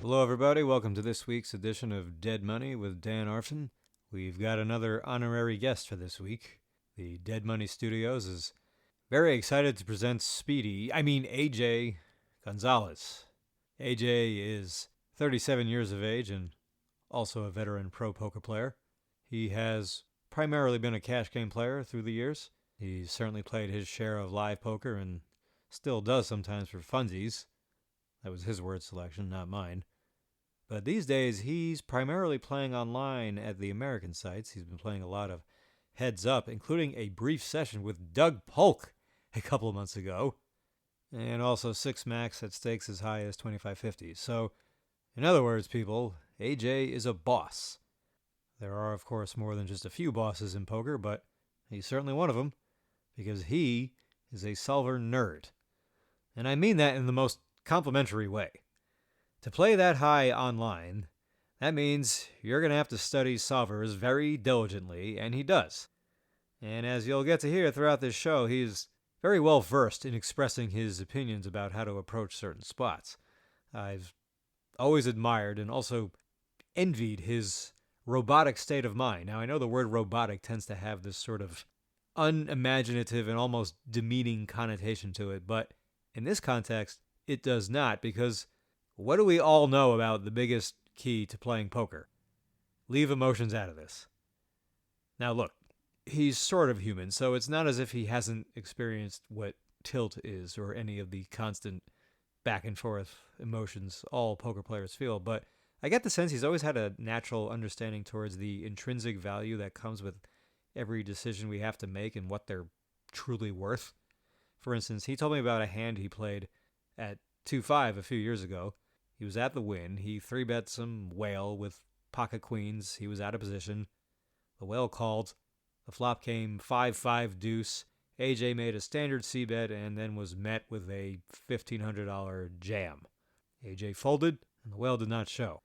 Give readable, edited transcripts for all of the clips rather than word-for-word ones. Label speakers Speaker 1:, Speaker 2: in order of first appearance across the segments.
Speaker 1: Hello, everybody. Welcome to this week's edition of Dead Money with Dan Arfin. We've got another honorary guest for this week. The Dead Money Studios is very excited to present AJ Gonzalez. AJ is 37 years of age and also a veteran pro poker player. He has primarily been a cash game player through the years. He's certainly played his share of live poker and still does sometimes for funsies. That was his word selection, not mine. But these days, he's primarily playing online at the American sites. He's been playing a lot of Heads Up, including a brief session with Doug Polk a couple of months ago, and also 6 max at stakes as high as 25.50. So, in other words, people, AJ is a boss. There are, of course, more than just a few bosses in poker, but he's certainly one of them, because he is a solver nerd. And I mean that in the most complimentary way. To play that high online, that means you're going to have to study solvers very diligently, and he does. And as you'll get to hear throughout this show, he's very well versed in expressing his opinions about how to approach certain spots. I've always admired and also envied his robotic state of mind. Now, I know the word robotic tends to have this sort of unimaginative and almost demeaning connotation to it, but in this context, it does not, because what do we all know about the biggest key to playing poker? Leave emotions out of this. Now look, he's sort of human, so it's not as if he hasn't experienced what tilt is or any of the constant back and forth emotions all poker players feel, but I get the sense he's always had a natural understanding towards the intrinsic value that comes with every decision we have to make and what they're truly worth. For instance, he told me about a hand he played at 2-5 a few years ago. He was at the win. He 3-bet some whale with pocket queens. He was out of position. The whale called. The flop came 5-5 deuce. AJ made a standard c-bet and then was met with a $1,500 jam. AJ folded, and the whale did not show.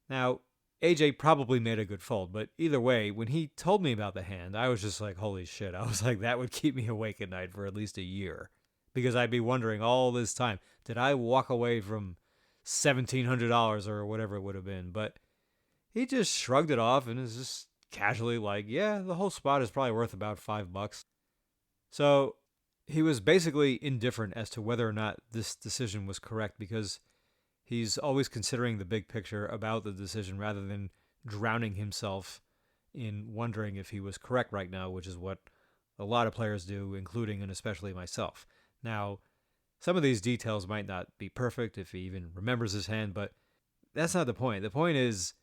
Speaker 1: Now, AJ probably made a good fold, but either way, when he told me about the hand, I was just like, holy shit. I was like, that would keep me awake at night for at least a year. Because I'd be wondering all this time, did I walk away from $1,700 or whatever it would have been? But he just shrugged it off and is just casually like, yeah, the whole spot is probably worth about $5. So he was basically indifferent as to whether or not this decision was correct, because he's always considering the big picture about the decision rather than drowning himself in wondering if he was correct right now, which is what a lot of players do, including and especially myself. Now, some of these details might not be perfect if he even remembers his hand, but that's not the point. The point is,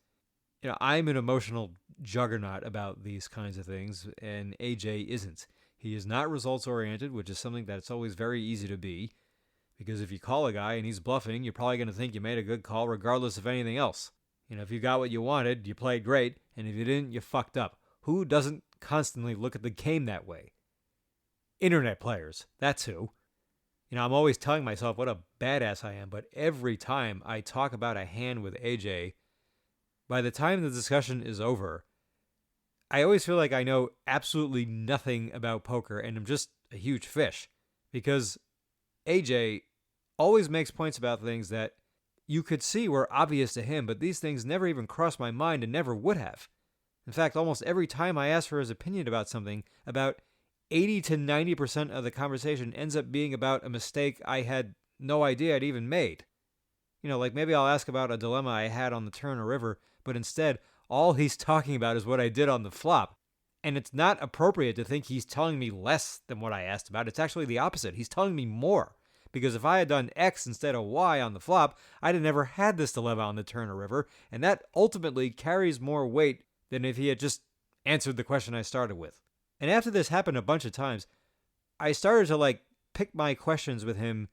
Speaker 1: I'm an emotional juggernaut about these kinds of things, and AJ isn't. He is not results-oriented, which is something that's always very easy to be, because if you call a guy and he's bluffing, you're probably going to think you made a good call regardless of anything else. If you got what you wanted, you played great, and if you didn't, you fucked up. Who doesn't constantly look at the game that way? Internet players, that's who. I'm always telling myself what a badass I am, but every time I talk about a hand with AJ, by the time the discussion is over, I always feel like I know absolutely nothing about poker and I'm just a huge fish. Because AJ always makes points about things that you could see were obvious to him, but these things never even crossed my mind and never would have. In fact, almost every time I ask for his opinion about something, about 80 to 90% of the conversation ends up being about a mistake I had no idea I'd even made. Like maybe I'll ask about a dilemma I had on the turn or river, but instead, all he's talking about is what I did on the flop. And it's not appropriate to think he's telling me less than what I asked about. It's actually the opposite. He's telling me more. Because if I had done X instead of Y on the flop, I'd have never had this dilemma on the turn or river, and that ultimately carries more weight than if he had just answered the question I started with. And after this happened a bunch of times, I started to pick my questions with him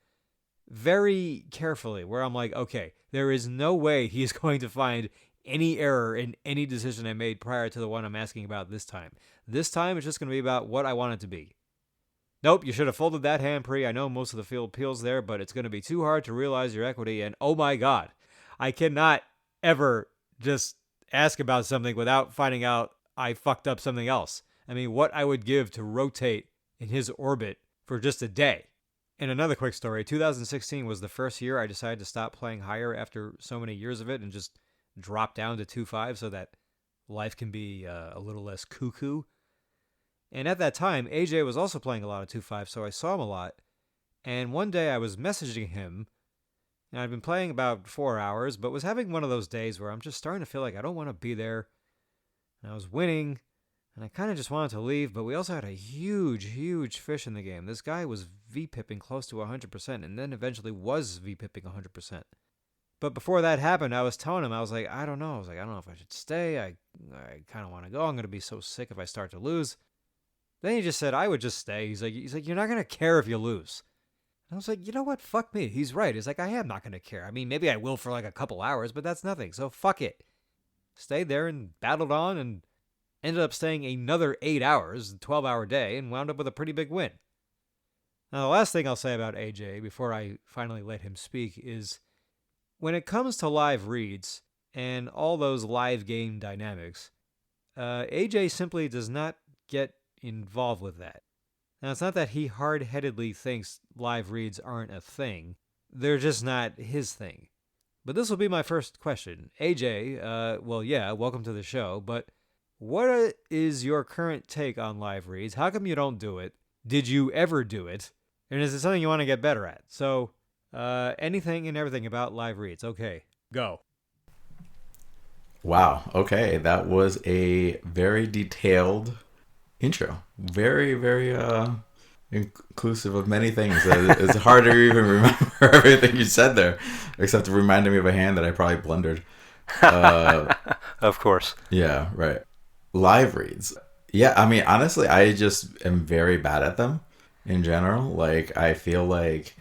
Speaker 1: very carefully, where I'm like, okay, there is no way he's going to find any error in any decision I made prior to the one I'm asking about this time. This time, it's just going to be about what I want it to be. Nope, you should have folded that hand pre. I know most of the field peels there, but it's going to be too hard to realize your equity, and oh my God, I cannot ever just ask about something without finding out I fucked up something else. I mean, what I would give to rotate in his orbit for just a day. And another quick story, 2016 was the first year I decided to stop playing higher after so many years of it and just drop down to 2.5 so that life can be a little less cuckoo. And at that time, AJ was also playing a lot of 2.5, so I saw him a lot. And one day I was messaging him, and I'd been playing about 4 hours, but was having one of those days where I'm just starting to feel like I don't want to be there. And I was winning, and I kind of just wanted to leave, but we also had a huge fish in the game. This guy was V-pipping close to 100%, and then eventually was V-pipping 100%. But before that happened, I was telling him, I was like, I don't know. I was like, I don't know if I should stay. I kind of want to go. I'm going to be so sick if I start to lose. Then he just said, I would just stay. He's like, you're not going to care if you lose. And I was like, you know what? Fuck me. He's right. He's like, I am not going to care. I mean, maybe I will for like a couple hours, but that's nothing. So fuck it. Stayed there and battled on and ended up staying another 8 hours, 12-hour day, and wound up with a pretty big win. Now, the last thing I'll say about AJ before I finally let him speak is when it comes to live reads and all those live game dynamics, AJ simply does not get involved with that. Now, it's not that he hard-headedly thinks live reads aren't a thing. They're just not his thing. But this will be my first question. AJ, well, yeah, welcome to the show, but what is your current take on live reads? How come you don't do it? Did you ever do it? And is it something you want to get better at? So, anything and everything about live reads. Okay, go.
Speaker 2: Wow. Okay, that was a very detailed intro. Very, very inclusive of many things. It's hard to even remember everything you said there, except it reminded me of a hand that I probably blundered.
Speaker 3: Of course.
Speaker 2: Yeah, right. Live reads. Yeah, I mean, honestly, I just am very bad at them in general. Like, I feel like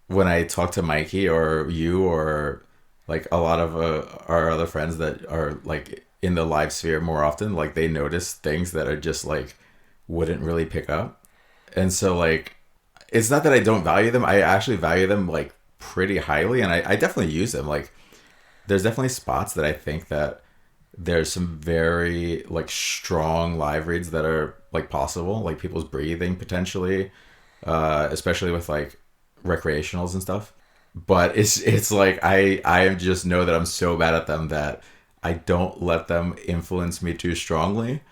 Speaker 2: when I talk to Mikey or you or like a lot of our other friends that are like in the live sphere more often, like they notice things that are just like wouldn't really pick up. And so like, it's not that I don't value them. I actually value them like pretty highly, and I definitely use them. Like, there's definitely spots that I think that there's some very like strong live reads that are like possible, like people's breathing potentially, especially with like recreationals and stuff. But it's like I just know that I'm so bad at them that I don't let them influence me too strongly.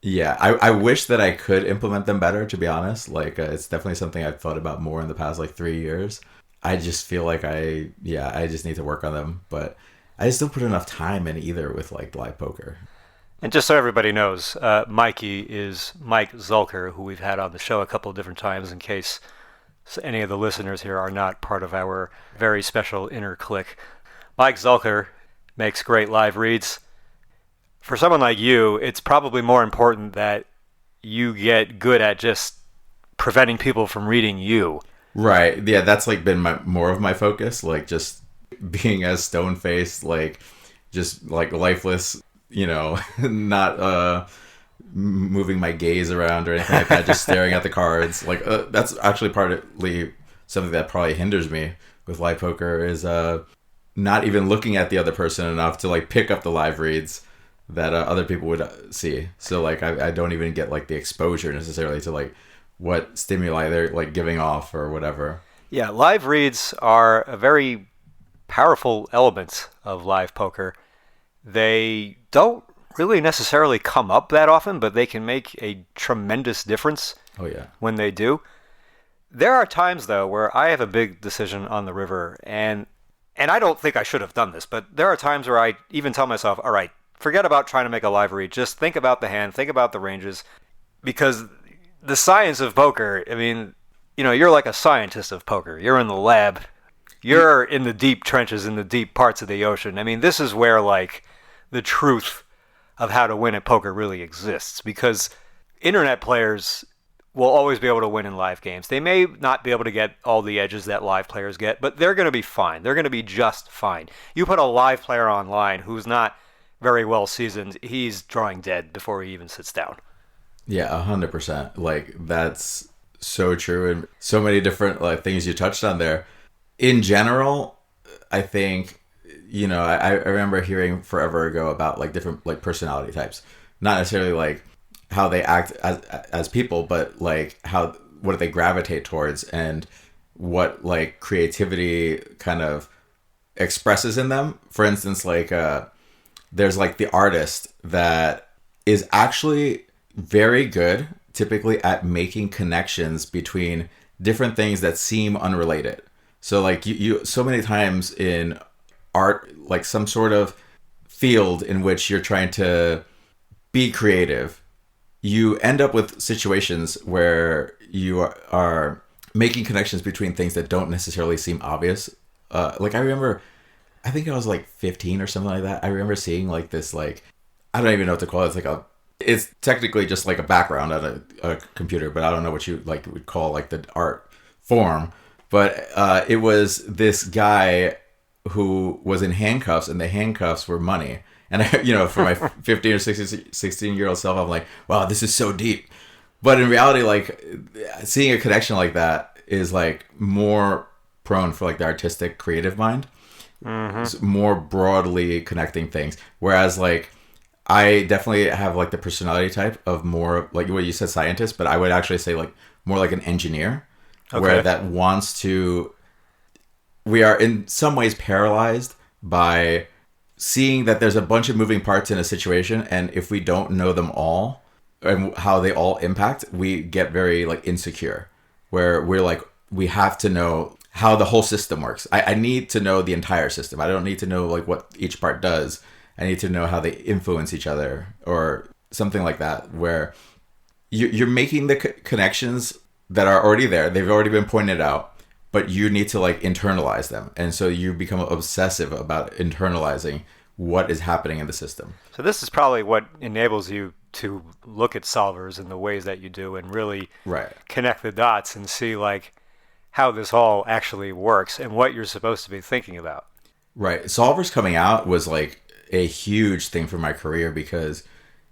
Speaker 2: Yeah, I wish that I could implement them better, to be honest. Like, it's definitely something I've thought about more in the past like 3 years. I just feel like I just need to work on them, but I just don't put enough time in either with like live poker.
Speaker 3: And just so everybody knows, Mikey is Mike Zulker, who we've had on the show a couple of different times in case any of the listeners here are not part of our very special inner clique. Mike Zulker makes great live reads. For someone like you, it's probably more important that you get good at just preventing people from reading you.
Speaker 2: Right. Yeah, that's like been more of my focus, like just being as stone-faced, like just like lifeless, not moving my gaze around or anything like that, just staring at the cards. Like that's actually partly something that probably hinders me with live poker is not even looking at the other person enough to like pick up the live reads that other people would see. So like I don't even get like the exposure necessarily to like what stimuli they're like giving off or whatever.
Speaker 3: Yeah, live reads are a very powerful element of live poker. They don't really necessarily come up that often, but they can make a tremendous difference.
Speaker 2: Oh yeah.
Speaker 3: When they do. There are times though where I have a big decision on the river, and I don't think I should have done this, but there are times where I even tell myself, all right, forget about trying to make a live read. Just think about the hand, think about the ranges, because the science of poker, I mean, you're like a scientist of poker. You're in the lab. You're in the deep trenches, in the deep parts of the ocean. I mean, this is where like the truth of how to win at poker really exists, because internet players will always be able to win in live games. They may not be able to get all the edges that live players get, but they're going to be fine. They're going to be just fine. You put a live player online who's not very well seasoned, he's drawing dead before he even sits down.
Speaker 2: Yeah, 100%. Like, that's so true, and so many different like things you touched on there. In general, I think, I remember hearing forever ago about like different like personality types, not necessarily like how they act as people, but like how what they gravitate towards and what like creativity kind of expresses in them. For instance, like there's like the artist that is actually very good typically at making connections between different things that seem unrelated. So like you so many times in art, like some sort of field in which you're trying to be creative, you end up with situations where you are making connections between things that don't necessarily seem obvious. Like I remember, I think I was like 15 or something like that. I remember seeing like this, like, I don't even know what to call it. It's technically just like a background on a computer, but I don't know what you like would call like the art form. But it was this guy who was in handcuffs, and the handcuffs were money. And I, for my 15 or 16-year-old self, I'm like, wow, this is so deep. But in reality, like seeing a connection like that is like more prone for like the artistic, creative mind. It's more broadly connecting things. Whereas like I definitely have like the personality type of more like what you said, scientist, but I would actually say like more like an engineer, where that wants to. We are in some ways paralyzed by seeing that there's a bunch of moving parts in a situation, and if we don't know them all and how they all impact, we get very like insecure, where we're like, we have to know how the whole system works. I need to know the entire system. I don't need to know like what each part does. I need to know how they influence each other or something like that, where you're making the connections that are already there. They've already been pointed out, but you need to like internalize them. And so you become obsessive about internalizing what is happening in the system.
Speaker 3: So this is probably what enables you to look at solvers in the ways that you do and really connect the dots and see like how this all actually works and what you're supposed to be thinking about.
Speaker 2: Right. Solvers coming out was like a huge thing for my career, because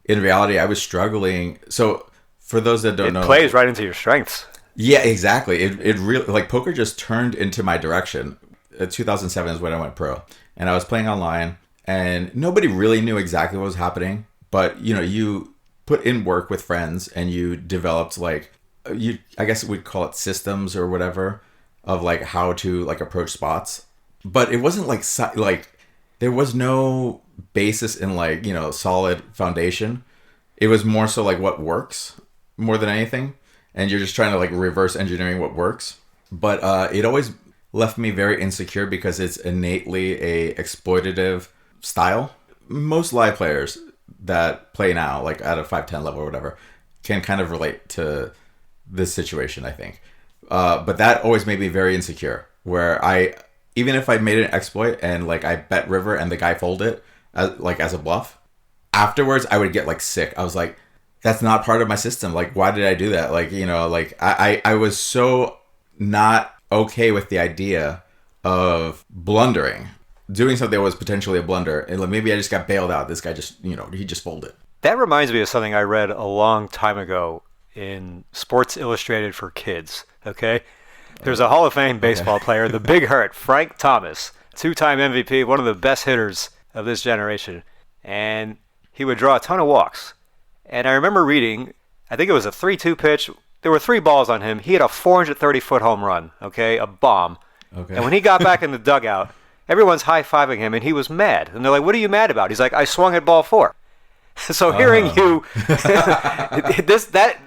Speaker 2: in reality I was struggling. So for those that don't know,
Speaker 3: it plays right into your strengths.
Speaker 2: Yeah, exactly. It really, like, poker just turned into my direction. 2007 is when I went pro, and I was playing online, and nobody really knew exactly what was happening. But you put in work with friends, and you developed like I guess we'd call it systems or whatever of like how to like approach spots. But it wasn't like there was no basis in like solid foundation. It was more so like what works more than anything. And you're just trying to like reverse engineering what works. But it always left me very insecure because it's innately a exploitative style. Most live players that play now, like at a 5-10 level or whatever, can kind of relate to this situation, I think. But that always made me very insecure, where even if I made an exploit and like I bet river and the guy folded as a bluff, afterwards I would get like sick. I was like, that's not part of my system. Like, why did I do that? Like, like I was so not okay with the idea of blundering, doing something that was potentially a blunder. And like, maybe I just got bailed out. This guy just, he just folded.
Speaker 3: That reminds me of something I read a long time ago in Sports Illustrated for Kids. Okay. There's a Hall of Fame baseball player, the Big Hurt, Frank Thomas, 2-time MVP, one of the best hitters of this generation. And he would draw a ton of walks. And I remember reading, I think it was a 3-2 pitch. There were 3 balls on him. He had a 430-foot home run, okay, a bomb. Okay. And when he got back in the dugout, everyone's high-fiving him, and he was mad. And they're like, what are you mad about? He's like, I swung at ball 4. So hearing you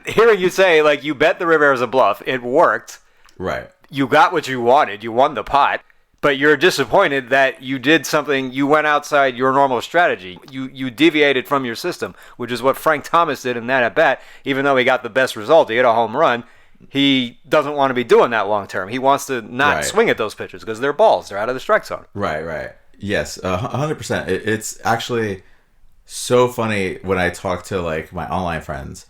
Speaker 3: hearing you say, like, you bet the river as a bluff, it worked.
Speaker 2: Right.
Speaker 3: You got what you wanted. You won the pot. But you're disappointed that you did something, you went outside your normal strategy. You deviated from your system, which is what Frank Thomas did in that at-bat. Even though he got the best result, he hit a home run, he doesn't want to be doing that long term. He wants to not swing at those pitches because they're balls. They're out of the strike zone.
Speaker 2: Right. Yes, 100%. It's actually so funny when I talk to like my online friends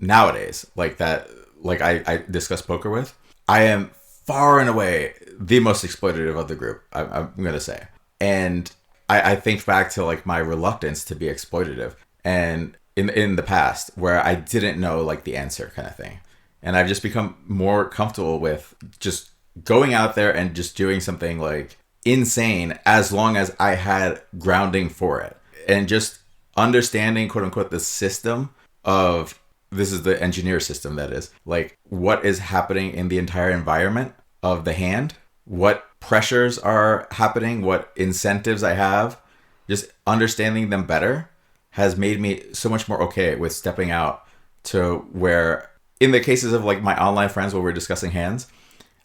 Speaker 2: nowadays, like that, like I discuss poker with. I am far and away the most exploitative of the group, I'm going to say. And I think back to like my reluctance to be exploitative and in the past where I didn't know like the answer kind of thing. And I've just become more comfortable with just going out there and just doing something like insane as long as I had grounding for it. And just understanding, quote unquote, the system of this is the engineer system, that is. Like, what is happening in the entire environment of the hand, what pressures are happening, what incentives I have, just understanding them better has made me so much more okay with stepping out to where, in the cases of like my online friends where we're discussing hands,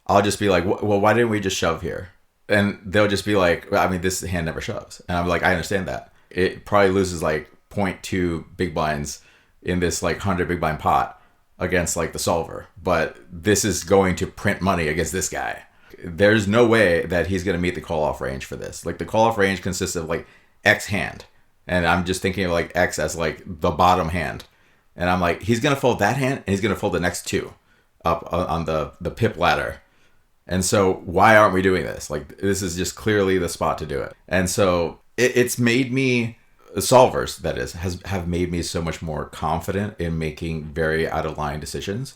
Speaker 2: I'll just be like, well, why didn't we just shove here? And they'll just be like, well, I mean, this hand never shoves. And I'm like, I understand that. It probably loses like 0.2 big blinds in this like 100 big blind pot against like the solver. But this is going to print money against this guy. There's no way that he's going to meet the call-off range for this. Like, the call-off range consists of like X hand. And I'm just thinking of like X as like the bottom hand. And I'm like, he's going to fold that hand and he's going to fold the next two up on the pip ladder. And so why aren't we doing this? Like, this is just clearly the spot to do it. And so it's made me, solvers, that is, have made me so much more confident in making very out of line decisions,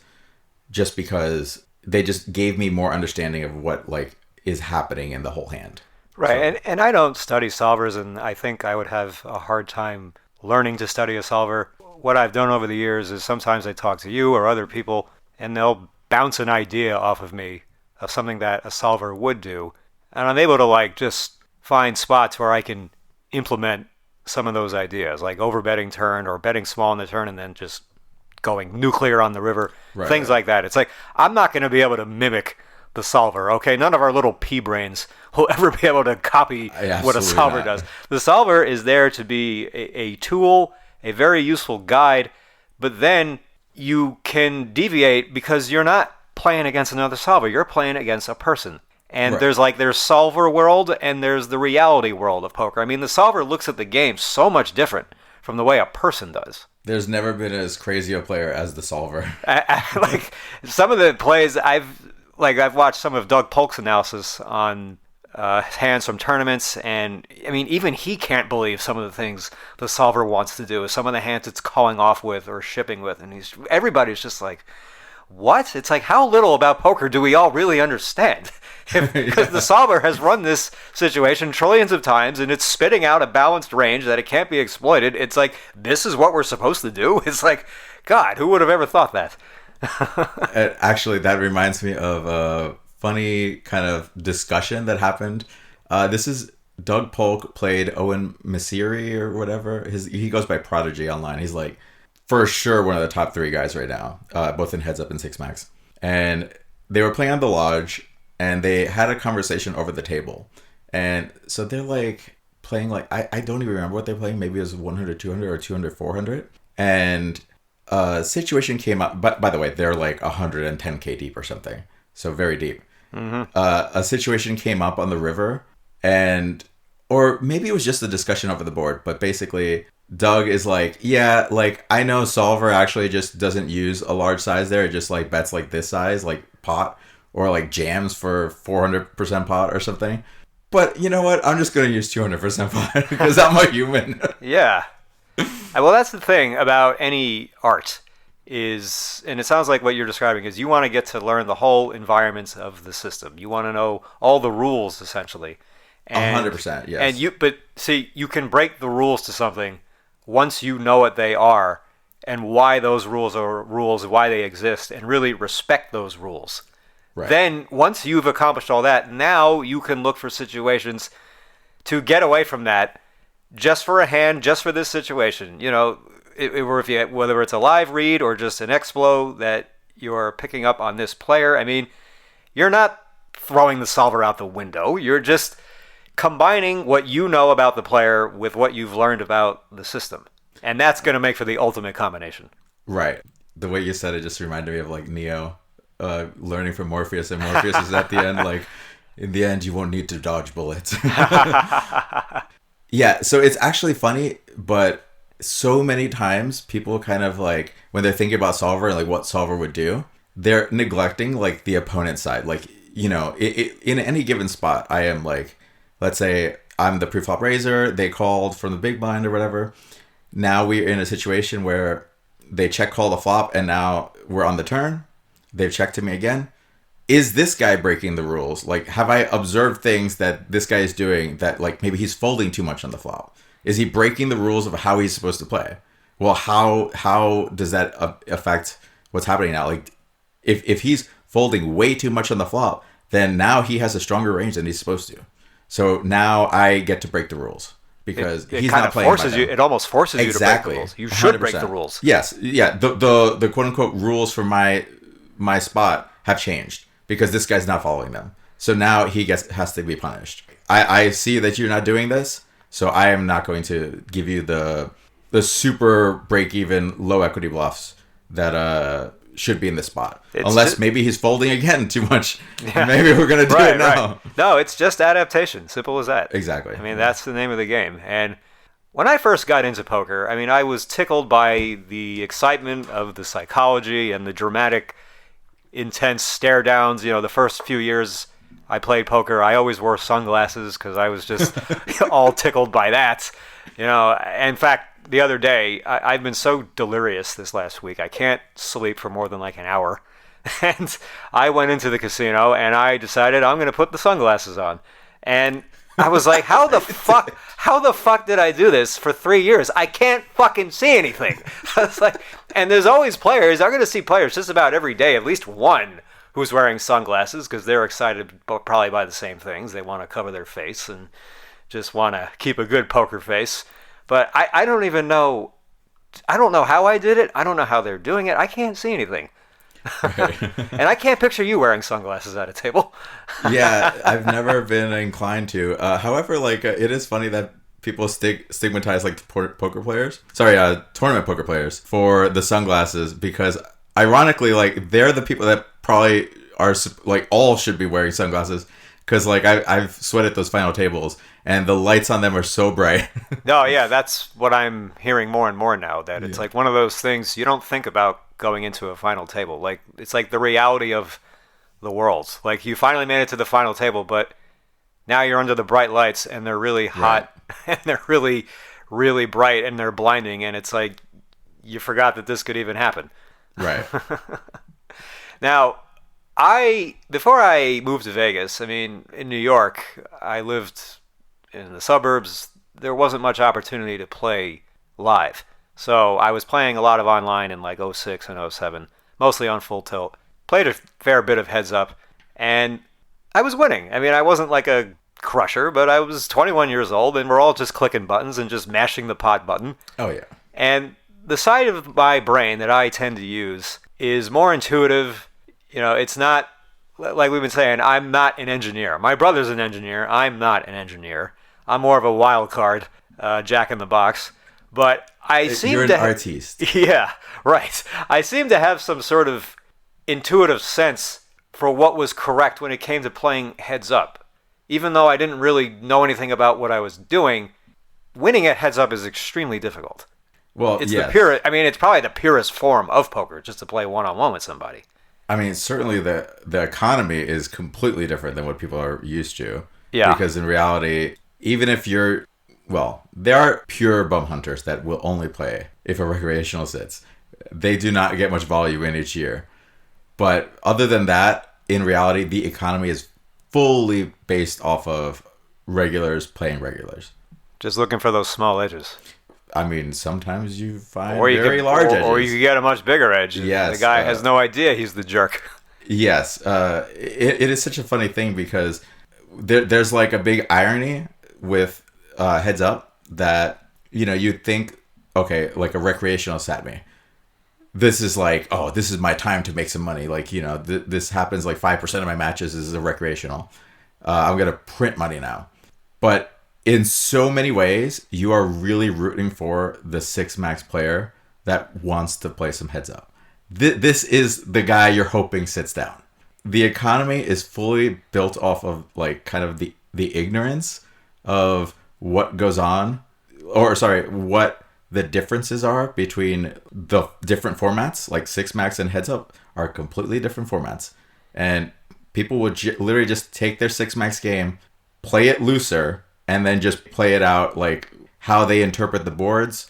Speaker 2: just because they just gave me more understanding of what like is happening in the whole hand.
Speaker 3: Right.
Speaker 2: So.
Speaker 3: And I don't study solvers, and I think I would have a hard time learning to study a solver. What I've done over the years is sometimes I talk to you or other people, and they'll bounce an idea off of me of something that a solver would do. And I'm able to like just find spots where I can implement some of those ideas, like overbetting turn or betting small in the turn and then just going nuclear on the river, things like that. It's like, I'm not going to be able to mimic the solver, okay? None of our little pea brains will ever be able to copy what a solver does. The solver is there to be a tool, a very useful guide, but then you can deviate because you're not playing against another solver. You're playing against a person. And there's solver world and there's the reality world of poker. I mean, the solver looks at the game so much different from the way a person does.
Speaker 2: There's never been as crazy a player as the solver.
Speaker 3: Like, some of the plays I've watched some of Doug Polk's analysis on hands from tournaments, and I mean, even he can't believe some of the things the solver wants to do, some of the hands it's calling off with or shipping with, and everybody's just like, what? It's like, how little about poker do we all really understand? Because the solver has run this situation trillions of times, and it's spitting out a balanced range that it can't be exploited. It's like, this is what we're supposed to do? It's like, God, who would have ever thought that?
Speaker 2: Actually, that reminds me of a funny kind of discussion that happened. This is Doug Polk played Owen Masiri or whatever. He goes by Prodigy online. He's like, for sure, one of the top 3 guys right now, both in Heads Up and Six Max. And they were playing on the Lodge, and they had a conversation over the table. And so they're like playing like, I don't even remember what they're playing. Maybe it was 100, 200 or 200, 400. And a situation came up. But by the way, they're like 110K deep or something. So very deep. Mm-hmm. A situation came up on the river, or maybe it was just a discussion over the board. But basically, Doug is like, yeah, like, I know solver actually just doesn't use a large size there. It just like bets like this size, like pot, or like jams for 400% pot or something. But you know what? I'm just going to use 200% pot because I'm a human.
Speaker 3: Yeah. Well, that's the thing about any art is, and it sounds like what you're describing is, you want to get to learn the whole environments of the system. You want to know all the rules, essentially. And,
Speaker 2: 100%, yes.
Speaker 3: But see, you can break the rules to something once you know what they are and why those rules are rules, why they exist, and really respect those rules. Right. Then, once you've accomplished all that, now you can look for situations to get away from that, just for a hand, just for this situation. You know, whether it's a live read or just an explo that you're picking up on this player. I mean, you're not throwing the solver out the window. You're just combining what you know about the player with what you've learned about the system. And that's going to make for the ultimate combination.
Speaker 2: Right. The way you said it just reminded me of like Neo learning from Morpheus, and Morpheus is at the end like, in the end, you won't need to dodge bullets. Yeah, so it's actually funny, but so many times people kind of like, when they're thinking about solver and like what solver would do, they're neglecting like the opponent's side. Like, you know, in any given spot, I am like, let's say I'm the pre-flop raiser, they called from the big blind or whatever. Now we're in a situation where they check call the flop and now we're on the turn. They've checked to me again. Is this guy breaking the rules? Like, have I observed things that this guy is doing that like maybe he's folding too much on the flop? Is he breaking the rules of how he's supposed to play? Well, how does that affect what's happening now? Like, if he's folding way too much on the flop, then now he has a stronger range than he's supposed to. So now I get to break the rules because
Speaker 3: it
Speaker 2: he's
Speaker 3: kind
Speaker 2: not
Speaker 3: of
Speaker 2: playing.
Speaker 3: Forces you. It almost forces you to break the rules. You should
Speaker 2: 100%.
Speaker 3: break the rules.
Speaker 2: Yes, yeah. The quote unquote rules for my spot have changed because this guy's not following them. So now he has to be punished. I see that you're not doing this, so I am not going to give you the super break even low equity bluffs that should be in this spot. Unless maybe he's folding again too much. Yeah. Maybe we're gonna do it now.
Speaker 3: Right. No, it's just adaptation. Simple as that.
Speaker 2: Exactly.
Speaker 3: I mean, that's the name of the game. And when I first got into poker, I mean, I was tickled by the excitement of the psychology and the dramatic, intense stare downs. You know, the first few years I played poker, I always wore sunglasses because I was just all tickled by that. You know, in fact, the other day, I've been so delirious this last week. I can't sleep for more than like an hour. And I went into the casino and I decided I'm going to put the sunglasses on. And I was like, how the fuck did I do this for 3 years? I can't fucking see anything. I was like, and there's always players. I'm going to see players just about every day, at least one who's wearing sunglasses because they're excited probably by the same things. They want to cover their face and just want to keep a good poker face. But I don't even know. I don't know how I did it. I don't know how they're doing it. I can't see anything. Right. And I can't picture you wearing sunglasses at a table.
Speaker 2: Yeah, I've never been inclined to. However, like it is funny that people stigmatize like poker players. Sorry, tournament poker players for the sunglasses because ironically, like they're the people that probably are like all should be wearing sunglasses because like I've sweated those final tables. And the lights on them are so bright.
Speaker 3: No, yeah, that's what I'm hearing more and more now. That it's like one of those things you don't think about going into a final table. Like it's like the reality of the world. Like you finally made it to the final table, but now you're under the bright lights and they're really hot and they're really, really bright and they're blinding. And it's like you forgot that this could even happen.
Speaker 2: Right.
Speaker 3: Now, before I moved to Vegas, I mean, in New York, I lived in the suburbs. There wasn't much opportunity to play live. So I was playing a lot of online in like 06 and 07, mostly on full tilt. Played a fair bit of heads up, and I was winning. I mean, I wasn't like a crusher, but I was 21 years old, and we're all just clicking buttons and just mashing the pot button.
Speaker 2: Oh, yeah.
Speaker 3: And the side of my brain that I tend to use is more intuitive. You know, it's not, like we've been saying, I'm not an engineer. My brother's an engineer. I'm not an engineer. I'm more of a wild card, jack in the box. But I seem
Speaker 2: You're an artiste.
Speaker 3: Yeah, right. I seem to have some sort of intuitive sense for what was correct when it came to playing heads up. Even though I didn't really know anything about what I was doing, winning at heads up is extremely difficult.
Speaker 2: Well,
Speaker 3: it's the purest. I mean, it's probably the purest form of poker, just to play one-on-one with somebody.
Speaker 2: I mean, certainly the economy is completely different than what people are used to.
Speaker 3: Yeah.
Speaker 2: Because in reality, even if you're, well, there are pure bum hunters that will only play if a recreational sits. They do not get much volume in each year. But other than that, in reality, the economy is fully based off of regulars playing regulars.
Speaker 3: Just looking for those small edges.
Speaker 2: I mean, sometimes you find very large edges.
Speaker 3: Or you can get a much bigger edge.
Speaker 2: Yes.
Speaker 3: The guy has no idea he's the jerk.
Speaker 2: Yes. It is such a funny thing because there's like a big irony with heads up that, you know, you'd think, okay, like a recreational sat me. This is like, oh, this is my time to make some money. Like, you know, this happens like 5% of my matches is a recreational. I'm going to print money now. But in so many ways, you are really rooting for the 6-max player that wants to play some heads up. This is the guy you're hoping sits down. The economy is fully built off of like kind of the ignorance of what goes on, or sorry, what the differences are between the different formats. Like 6-max and heads up are completely different formats. And people would literally just take their 6-max game, play it looser, and then just play it out like how they interpret the boards.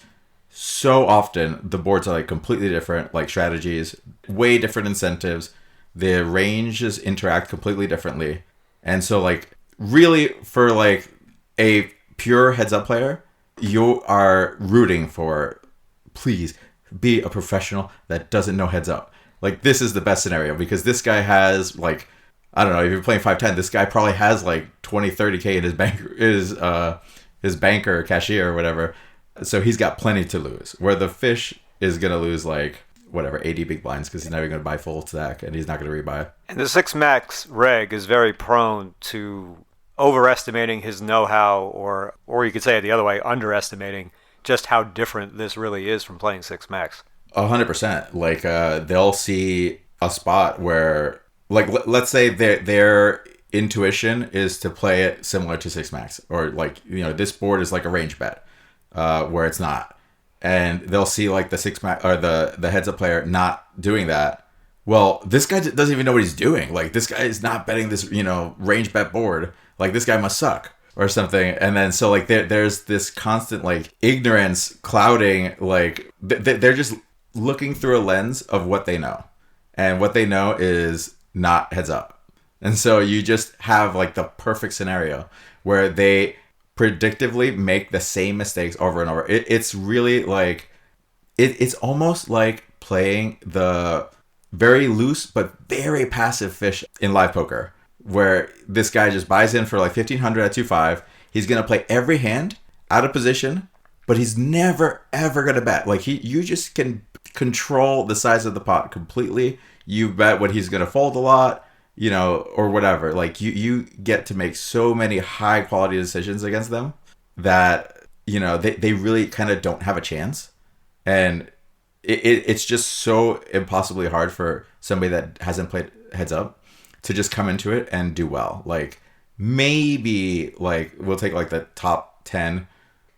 Speaker 2: So often the boards are like completely different, like strategies, way different incentives. The ranges interact completely differently. And so like really for like a pure heads up player, you are rooting for please be a professional that doesn't know heads up. Like, this is the best scenario because this guy has, like, I don't know, if you're playing 5-10, this guy probably has like 20, 30K in his banker, cashier, or whatever. So he's got plenty to lose. Where the fish is going to lose like, whatever, 80 big blinds because he's never going to buy full stack and he's not going to rebuy.
Speaker 3: And the 6 max reg is very prone to overestimating his know-how, or you could say it the other way, underestimating just how different this really is from playing 6 max.
Speaker 2: 100%. Like, they'll see a spot where, like, let's say their intuition is to play it similar to 6 max, or like, you know, this board is like a range bet, where it's not, and they'll see like the 6 max or the heads up player not doing that. Well, this guy doesn't even know what he's doing. Like, this guy is not betting this, you know, range bet board. Like, this guy must suck or something. And then so like there's this constant like ignorance clouding, like they're just looking through a lens of what they know, and what they know is not heads up. And so you just have like the perfect scenario where they predictively make the same mistakes over and over. It's really like it's almost like playing the very loose but very passive fish in live poker, where this guy just buys in for like 1,500 at 2-5. He's gonna play every hand out of position, but he's never ever gonna bet. Like, you just can control the size of the pot completely. You bet what he's gonna fold a lot, you know, or whatever. Like, you get to make so many high quality decisions against them that, you know, they really kind of don't have a chance. And it's just so impossibly hard for somebody that hasn't played heads up to just come into it and do well. Like, maybe like we'll take like the top 10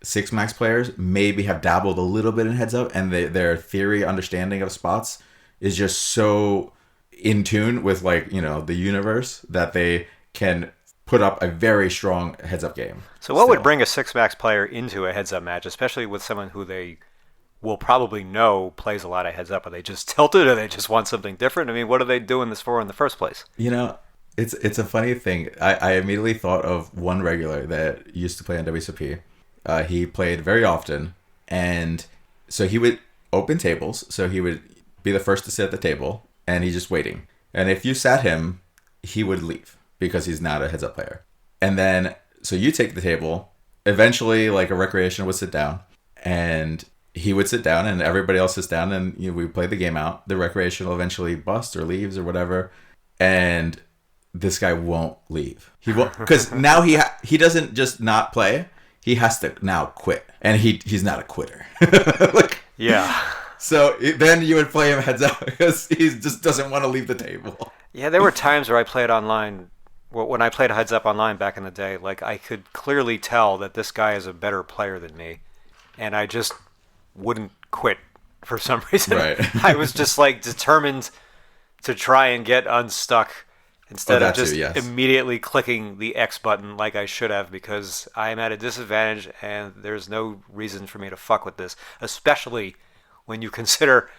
Speaker 2: 6 max players maybe have dabbled a little bit in heads up, and their theory understanding of spots is just so in tune with, like, you know, the universe that they can put up a very strong heads up game.
Speaker 3: So what would bring a 6 max player into a heads up match, especially with someone who they will probably know plays a lot of heads up? Are they just tilted, or they just want something different? I mean, what are they doing this for in the first place?
Speaker 2: You know, it's a funny thing. I immediately thought of one regular that used to play on WSOP. He played very often, and so he would open tables. So he would be the first to sit at the table, and he's just waiting. And if you sat him, he would leave because he's not a heads up player. And then, so you take the table. Eventually, like, a recreational would sit down, and he would sit down, and everybody else sits down, and, you know, we play the game out. The recreational eventually busts or leaves or whatever, and this guy won't leave. He won't, because now he doesn't just not play. He has to now quit, and he's not a quitter. Like,
Speaker 3: yeah.
Speaker 2: So then you would play him heads up because he just doesn't want to leave the table.
Speaker 3: Yeah, there were times where I played online. When I played heads up online back in the day, like, I could clearly tell that this guy is a better player than me, and I just wouldn't quit for some reason. Right. I was just like determined to try and get unstuck instead of just immediately clicking the X button like I should have, because I am at a disadvantage and there's no reason for me to fuck with this, especially when you consider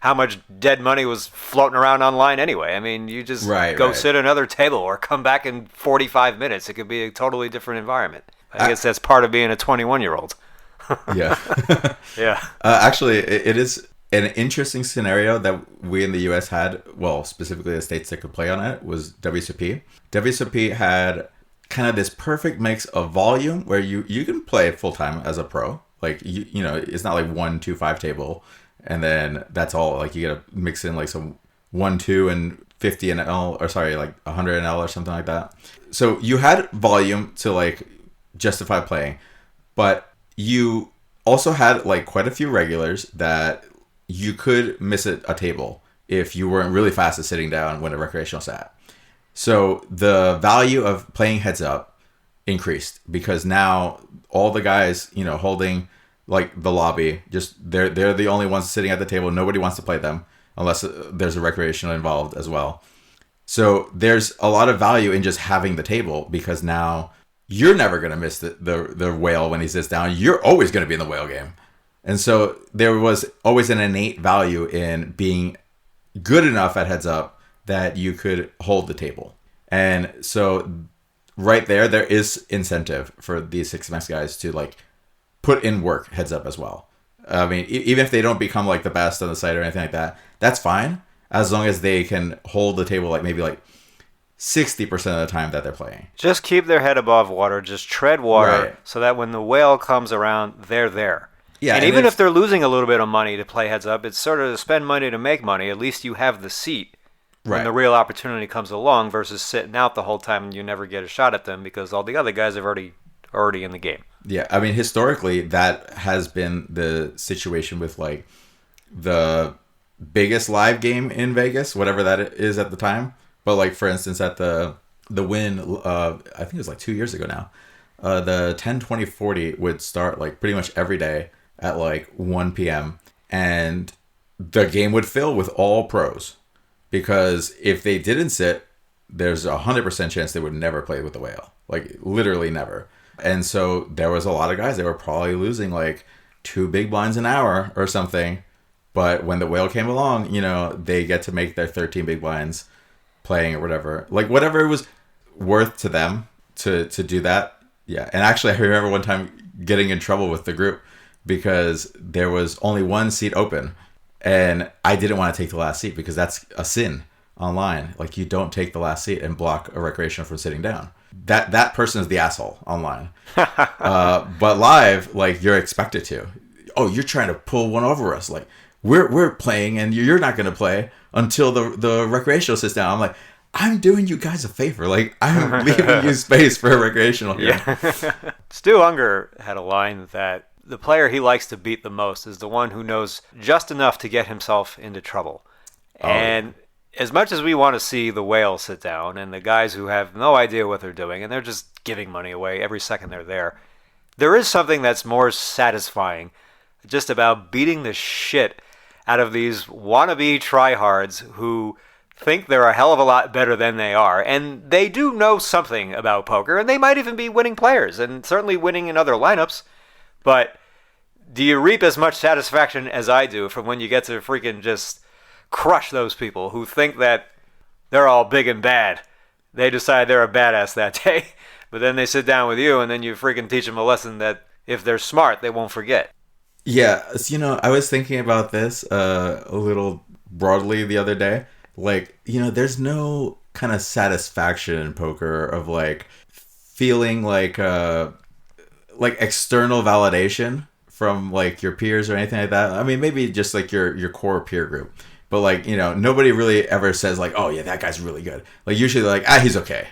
Speaker 3: how much dead money was floating around online anyway. I mean, you just go sit at another table or come back in 45 minutes. It could be a totally different environment. I guess that's part of being a 21-year-old.
Speaker 2: Yeah.
Speaker 3: Yeah.
Speaker 2: Actually, it is an interesting scenario that we in the U.S. had, well, specifically the states that could play on it, was WSOP. WSOP had kind of this perfect mix of volume where you can play full-time as a pro. Like, you know, it's not like 1-2-5 table, and then that's all. Like, you gotta mix in like some 1-2 and 50 NL, or sorry, like 100 NL or something like that. So you had volume to like justify playing, but you also had like quite a few regulars that you could miss a table if you weren't really fast at sitting down when a recreational sat. So the value of playing heads up increased because now all the guys, you know, holding like the lobby, just they're the only ones sitting at the table. Nobody wants to play them unless there's a recreational involved as well. So there's a lot of value in just having the table, because now you're never going to miss the whale when he sits down. You're always going to be in the whale game. And so there was always an innate value in being good enough at heads up that you could hold the table. And so right there is incentive for these 6 max guys to like put in work heads up as well. I mean, even if they don't become like the best on the site or anything like that, that's fine as long as they can hold the table like maybe like 60% of the time that they're playing.
Speaker 3: Just keep their head above water. Just tread water so that when the whale comes around, they're there. Yeah, and even if they're losing a little bit of money to play heads up, it's sort of spend money to make money. At least you have the seat when the real opportunity comes along versus sitting out the whole time and you never get a shot at them because all the other guys are already in the game.
Speaker 2: Yeah, I mean, historically, that has been the situation with like the biggest live game in Vegas, whatever that is at the time. But like, for instance, at the Win, I think it was like 2 years ago now, the 10-20-40 would start like pretty much every day at like 1 p.m. and the game would fill with all pros because if they didn't sit, there's 100% chance they would never play with the whale, like literally never. And so there was a lot of guys that were probably losing like 2 big blinds an hour or something. But when the whale came along, you know, they get to make their 13 big blinds playing or whatever. Like whatever it was worth to them to do that. Yeah. And actually, I remember one time getting in trouble with the group because there was only one seat open. And I didn't want to take the last seat because that's a sin online. Like you don't take the last seat and block a recreational from sitting down. That person is the asshole online. But live, like you're expected to. Oh, you're trying to pull one over us. Like we're playing and you're not going to play until the recreational sits down. I'm like, I'm doing you guys a favor. Like I'm leaving you space for a recreational here.
Speaker 3: Yeah. Stu Unger had a line that the player he likes to beat the most is the one who knows just enough to get himself into trouble. And as much as we want to see the whale sit down and the guys who have no idea what they're doing and they're just giving money away every second they're there is something that's more satisfying just about beating the shit out of these wannabe tryhards who think they're a hell of a lot better than they are. And they do know something about poker, and they might even be winning players and certainly winning in other lineups. But do you reap as much satisfaction as I do from when you get to freaking just crush those people who think that they're all big and bad? They decide they're a badass that day, but then they sit down with you and then you freaking teach them a lesson that if they're smart, they won't forget.
Speaker 2: Yeah, so, you know, I was thinking about this a little broadly the other day. Like, you know, there's no kind of satisfaction in poker of like feeling like external validation from like your peers or anything like that. I mean, maybe just like your core peer group. But like, you know, nobody really ever says like, oh yeah, that guy's really good. Like usually they're like, he's okay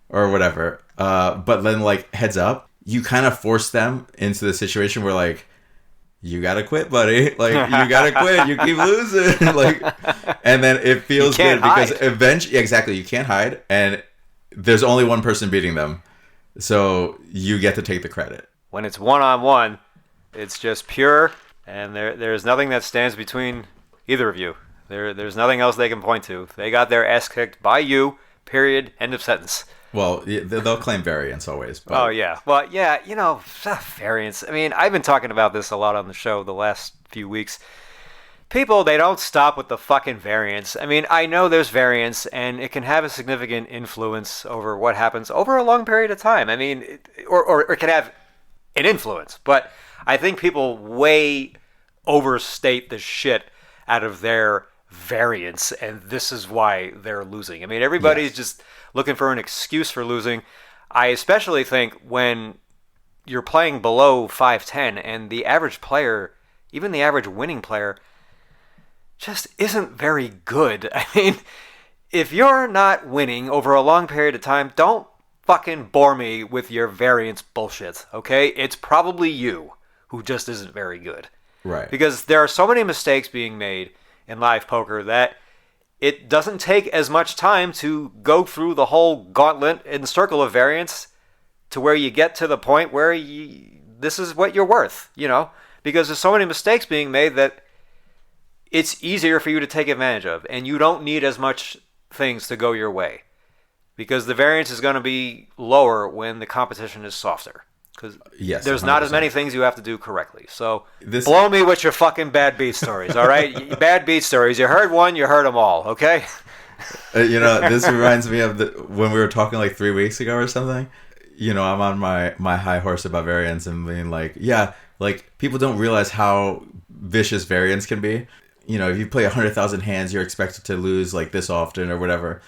Speaker 2: or whatever. But then like heads up, you kind of force them into the situation where like, you gotta quit, buddy. Like you gotta quit. You keep losing. Like, and then it feels good because eventually, exactly, you can't hide, and there's only one person beating them, so you get to take the credit.
Speaker 3: When it's 1-on-1, it's just pure, and there's nothing that stands between either of you. There's nothing else they can point to. They got their ass kicked by you. Period. End of sentence.
Speaker 2: Well, they'll claim variance always. But...
Speaker 3: Oh, yeah. Well, yeah, you know, variance. I mean, I've been talking about this a lot on the show the last few weeks. People, they don't stop with the fucking variance. I mean, I know there's variance, and it can have a significant influence over what happens over a long period of time. I mean, or it can have an influence. But I think people way overstate the shit out of their variance, and this is why they're losing. I mean, everybody's just looking for an excuse for losing. I especially think when you're playing below 510 and the average player, even the average winning player, just isn't very good. I mean, if you're not winning over a long period of time, don't fucking bore me with your variance bullshit, okay? It's probably you who just isn't very good.
Speaker 2: Right.
Speaker 3: Because there are so many mistakes being made in live poker that it doesn't take as much time to go through the whole gauntlet and circle of variance to where you get to the point where this is what you're worth, you know? Because there's so many mistakes being made that it's easier for you to take advantage of, and you don't need as much things to go your way. Because the variance is going to be lower when the competition is softer. Because there's 100%. Not as many things you have to do correctly. So blow me with your fucking bad beat stories, all right? Bad beat stories. You heard one, you heard them all, okay?
Speaker 2: You know, this reminds me of when we were talking like 3 weeks ago or something. You know, I'm on my high horse about variance and being like, yeah, like people don't realize how vicious variance can be. You know, if you play 100,000 hands, you're expected to lose like this often or whatever.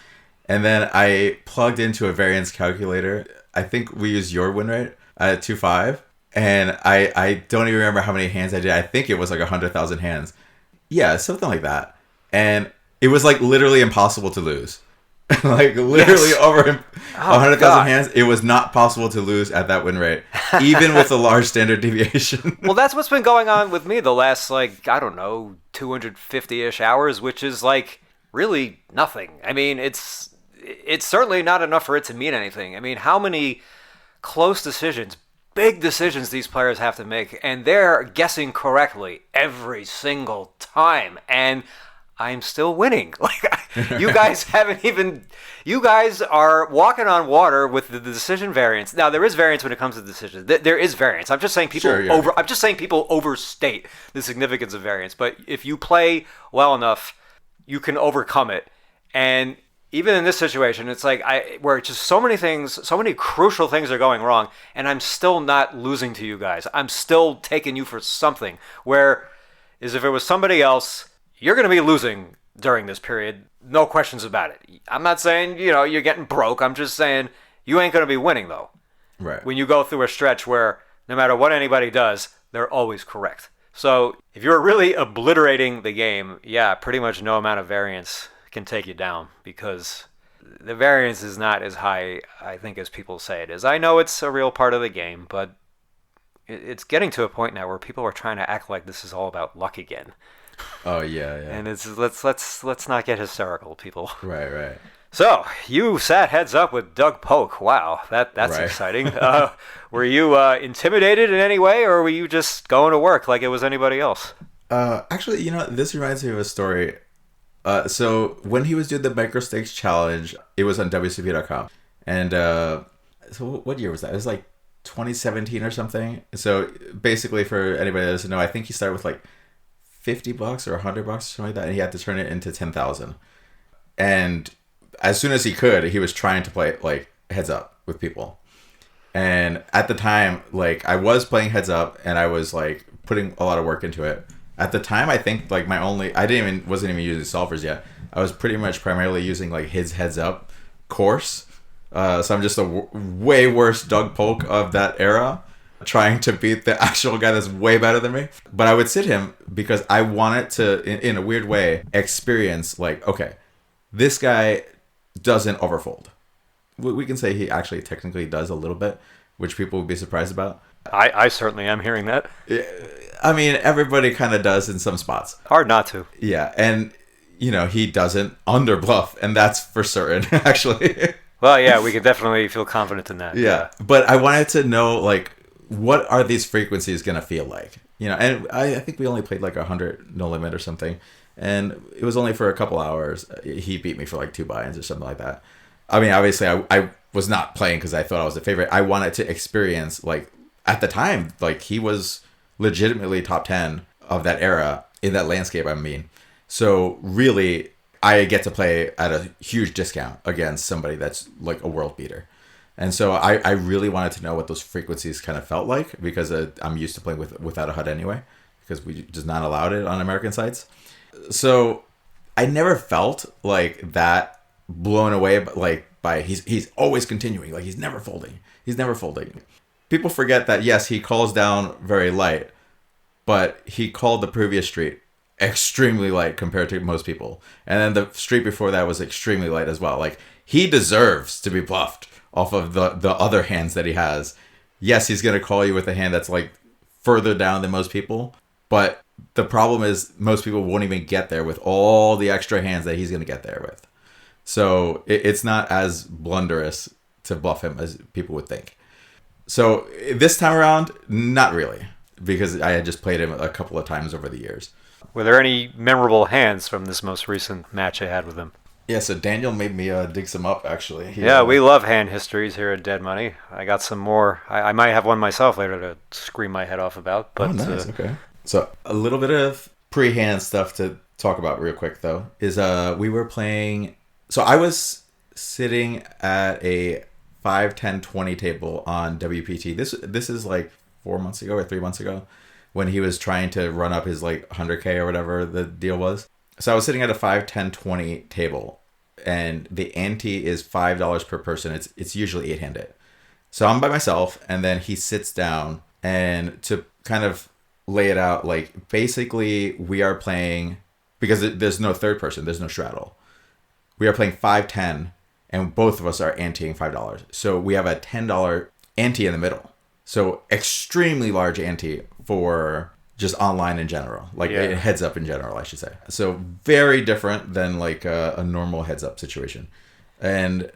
Speaker 2: And then I plugged into a variance calculator. I think we used your win rate at 2.5. And I don't even remember how many hands I did. I think it was like 100,000 hands. Yeah, something like that. And it was like literally impossible to lose. Like literally over 100,000 hands, it was not possible to lose at that win rate, even with a large standard deviation.
Speaker 3: Well, that's what's been going on with me the last, like, I don't know, 250-ish hours, which is like really nothing. I mean, it's certainly not enough for it to mean anything. I mean, how many close decisions, big decisions these players have to make, and they're guessing correctly every single time, and I'm still winning. Like, you guys haven't even. You guys are walking on water with the decision variance. Now, there is variance when it comes to decisions. There is variance. I'm just saying people I'm just saying people overstate the significance of variance. But if you play well enough, you can overcome it. And even in this situation, it's like where just so many things, so many crucial things are going wrong, and I'm still not losing to you guys. I'm still taking you for something. Where is if it was somebody else, you're going to be losing during this period, no questions about it. I'm not saying, you're getting broke. I'm just saying you ain't going to be winning, though.
Speaker 2: Right.
Speaker 3: When you go through a stretch where no matter what anybody does, they're always correct. So if you're really obliterating the game, yeah, pretty much no amount of variance can take you down because the variance is not as high, I think, as people say it is. I know it's a real part of the game, but it's getting to a point now where people are trying to act like this is all about luck again.
Speaker 2: Oh yeah.
Speaker 3: And it's let's not get hysterical, people.
Speaker 2: Right.
Speaker 3: So you sat heads up with Doug Polk. Wow, that's right. Exciting. Were you intimidated in any way, or were you just going to work like it was anybody else?
Speaker 2: Actually, this reminds me of a story. So when he was doing the Micro Stakes Challenge, it was on WCP.com, and so what year was that? It was like 2017 or something. So basically, for anybody that doesn't know, I think he started with like $50 or $100 or something like that, and he had to turn it into 10,000. And as soon as he could, he was trying to play like heads up with people. And at the time, like I was playing heads up, and I was like putting a lot of work into it. At the time, I think like wasn't even using solvers yet. I was pretty much primarily using like his heads up course. So I'm just a way worse Doug Polk of that era, trying to beat the actual guy that's way better than me. But I would sit him because I wanted to, in a weird way, experience like, okay, this guy doesn't overfold. We can say he actually technically does a little bit, which people would be surprised about.
Speaker 3: I certainly am hearing that.
Speaker 2: I mean, everybody kind of does in some spots.
Speaker 3: Hard not to.
Speaker 2: Yeah, and, he doesn't underbluff, and that's for certain, actually.
Speaker 3: Well, yeah, we can definitely feel confident in that.
Speaker 2: Yeah, but I wanted to know, like, what are these frequencies going to feel like? And I think we only played like 100 no limit or something. And it was only for a couple hours. He beat me for like 2 buy-ins or something like that. I mean, obviously I was not playing because I thought I was the favorite. I wanted to experience, like, at the time, like he was legitimately top 10 of that era in that landscape, I mean. So really, I get to play at a huge discount against somebody that's like a world beater. And so I really wanted to know what those frequencies kind of felt like because I'm used to playing without a HUD anyway because we just not allowed it on American sites. So I never felt like that blown away by he's always continuing, like he's never folding. People forget that yes, he calls down very light, but he called the previous street extremely light compared to most people. And then the street before that was extremely light as well. Like he deserves to be bluffed off of the other hands that he has. Yes, he's going to call you with a hand that's like further down than most people, but the problem is most people won't even get there with all the extra hands that he's going to get there with. So it's not as blunderous to bluff him as people would think. So this time around, not really, because I had just played him a couple of times over the years.
Speaker 3: Were there any memorable hands from this most recent match I had with him?
Speaker 2: Yeah, so Daniel made me dig some up, actually.
Speaker 3: We love hand histories here at Dead Money. I got some more. I might have one myself later to scream my head off about. But,
Speaker 2: nice. Okay. So a little bit of pre-hand stuff to talk about real quick, though, is we were playing... So I was sitting at a 5, 10, 20 table on WPT. This is like 4 months ago or 3 months ago. when he was trying to run up his like 100K or whatever the deal was. So I was sitting at a 5, 10, 20 table, and the ante is $5 per person. It's usually 8-handed. So I'm by myself, and then he sits down, and to kind of lay it out, like basically we are playing, because there's no third person, there's no straddle. We are playing 5, 10, and both of us are anteing $5. So we have a $10 ante in the middle. So extremely large ante for just online in general, like heads up in general, I should say. So very different than like a normal heads up situation. And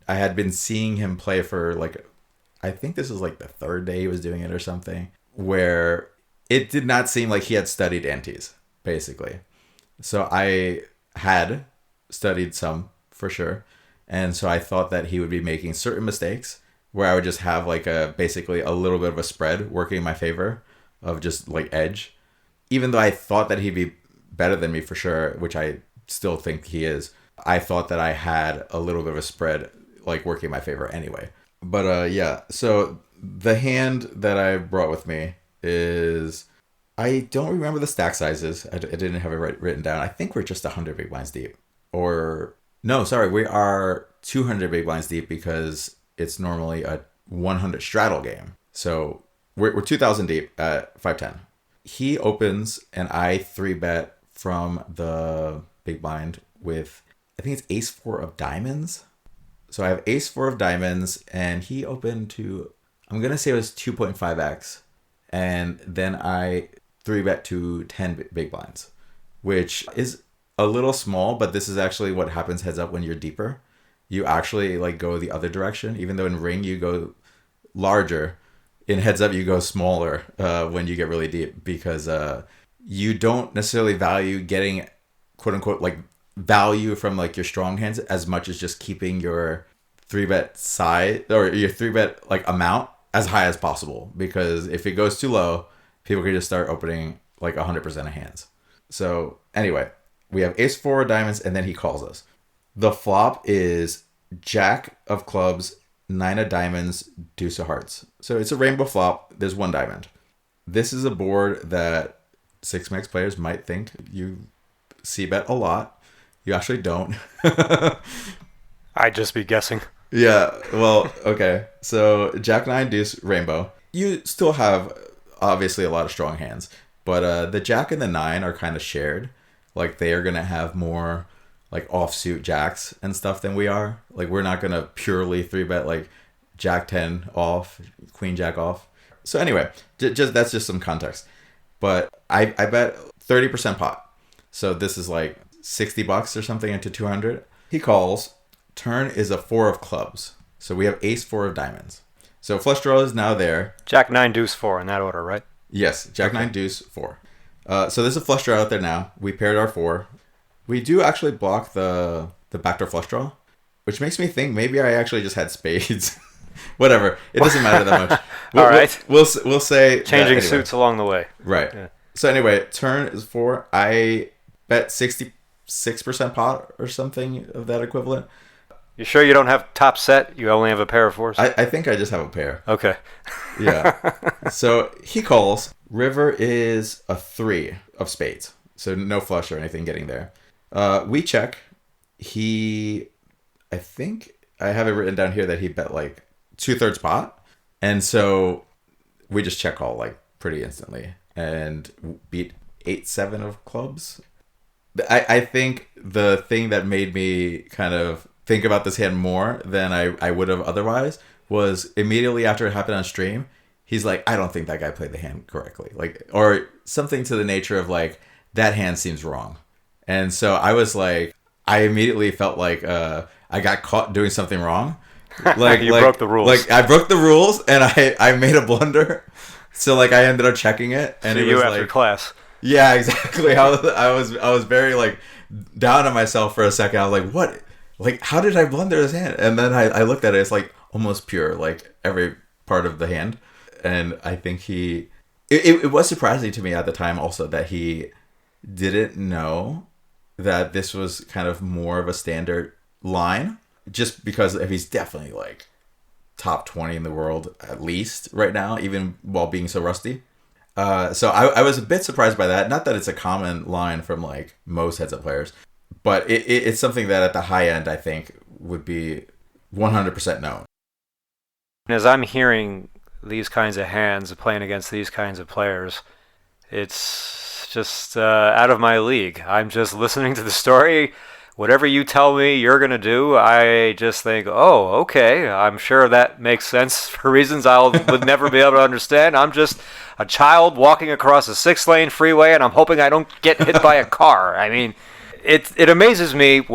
Speaker 2: I had been seeing him play for like, I think this was like the third day he was doing it or something, where it did not seem like he had studied antes, basically. So I had studied some for sure. And so I thought that he would be making certain mistakes where I would just have like basically a little bit of a spread working in my favor of just like edge. Even though I thought that he'd be better than me for sure, which I still think he is, I thought that I had a little bit of a spread like working in my favor anyway. But yeah, so the hand that I brought with me is, I don't remember the stack sizes. I didn't have it written down. I think we're just 100 big blinds deep. Or, no, sorry, we are 200 big blinds deep because it's normally a 100 straddle game. So we're 2,000 deep at 510. He opens and I 3-bet from the big blind with, I think it's ace 4 of diamonds. So I have ace 4 of diamonds and he opened to, I'm going to say it was 2.5x. And then I 3-bet to 10 big blinds, which is a little small, but this is actually what happens heads up when you're deeper. You actually like go the other direction, even though in ring you go larger. In heads up you go smaller when you get really deep, because you don't necessarily value getting quote unquote like value from like your strong hands as much as just keeping your 3-bet size or your 3-bet like amount as high as possible, because if it goes too low, people can just start opening like 100% of hands. So anyway, we have ace 4 of diamonds and then he calls us. The flop is jack of clubs, 9 of diamonds, deuce of hearts. So it's a rainbow flop. There's 1 diamond. This is a board that 6max players might think you c-bet a lot. You actually don't.
Speaker 3: I'd just be guessing.
Speaker 2: Yeah, well, okay. So jack 9 deuce rainbow. You still have obviously a lot of strong hands, but the jack and the 9 are kind of shared. Like they are going to have more like offsuit jacks and stuff than we are. Like we're not going to purely 3-bet like jack 10 off, queen jack off. So anyway, just that's just some context. But I bet 30% pot. So this is like $60 or something into 200. He calls. Turn is a 4 of clubs. So we have ace 4 of diamonds. So flush draw is now there.
Speaker 3: Jack 9 deuce 4 in that order, right?
Speaker 2: Yes, jack 9 deuce 4. So there's a flush draw out there now. We paired our 4. We do actually block the backdoor flush draw, which makes me think maybe I actually just had spades. Whatever. It doesn't matter that much.
Speaker 3: All right.
Speaker 2: We'll say
Speaker 3: changing
Speaker 2: anyway.
Speaker 3: suits along the way.
Speaker 2: Right.
Speaker 3: Yeah.
Speaker 2: So anyway, turn is 4. I bet 66% pot or something of that equivalent.
Speaker 3: You sure you don't have top set? You only have a pair of 4s?
Speaker 2: I think I just have a pair.
Speaker 3: Okay.
Speaker 2: Yeah. So he calls. River is a 3 of spades. So no flush or anything getting there. We check. I think I have it written down here that he bet like 2/3 pot. And so we just check call like pretty instantly and beat 8-7 of clubs. I think the thing that made me kind of think about this hand more than I would have otherwise was immediately after it happened on stream, he's like, I don't think that guy played the hand correctly. Like, or something to the nature of like, that hand seems wrong. And so I was like, I immediately felt like I got caught doing something wrong. Like
Speaker 3: you broke the rules.
Speaker 2: Like I broke the rules and I made a blunder. So like I ended up checking it and
Speaker 3: See
Speaker 2: it was
Speaker 3: you after
Speaker 2: like
Speaker 3: class.
Speaker 2: Yeah, exactly. I was very like down on myself for a second. I was like, what? Like, how did I blunder his hand? And then I looked at it. It's like almost pure, like every part of the hand. And I think it was surprising to me at the time also that he didn't know that this was kind of more of a standard line, just because he's definitely like top 20 in the world at least right now, even while being so rusty. So I was a bit surprised by that. Not that it's a common line from like most heads up players, but it's something that at the high end I think would be 100% known.
Speaker 3: As I'm hearing these kinds of hands playing against these kinds of players, it's just out of my league. I'm just listening to the story. Whatever you tell me you're going to do, I just think, oh, okay, I'm sure that makes sense for reasons I would never be able to understand. I'm just a child walking across a 6-lane freeway, and I'm hoping I don't get hit by a car. I mean, it amazes me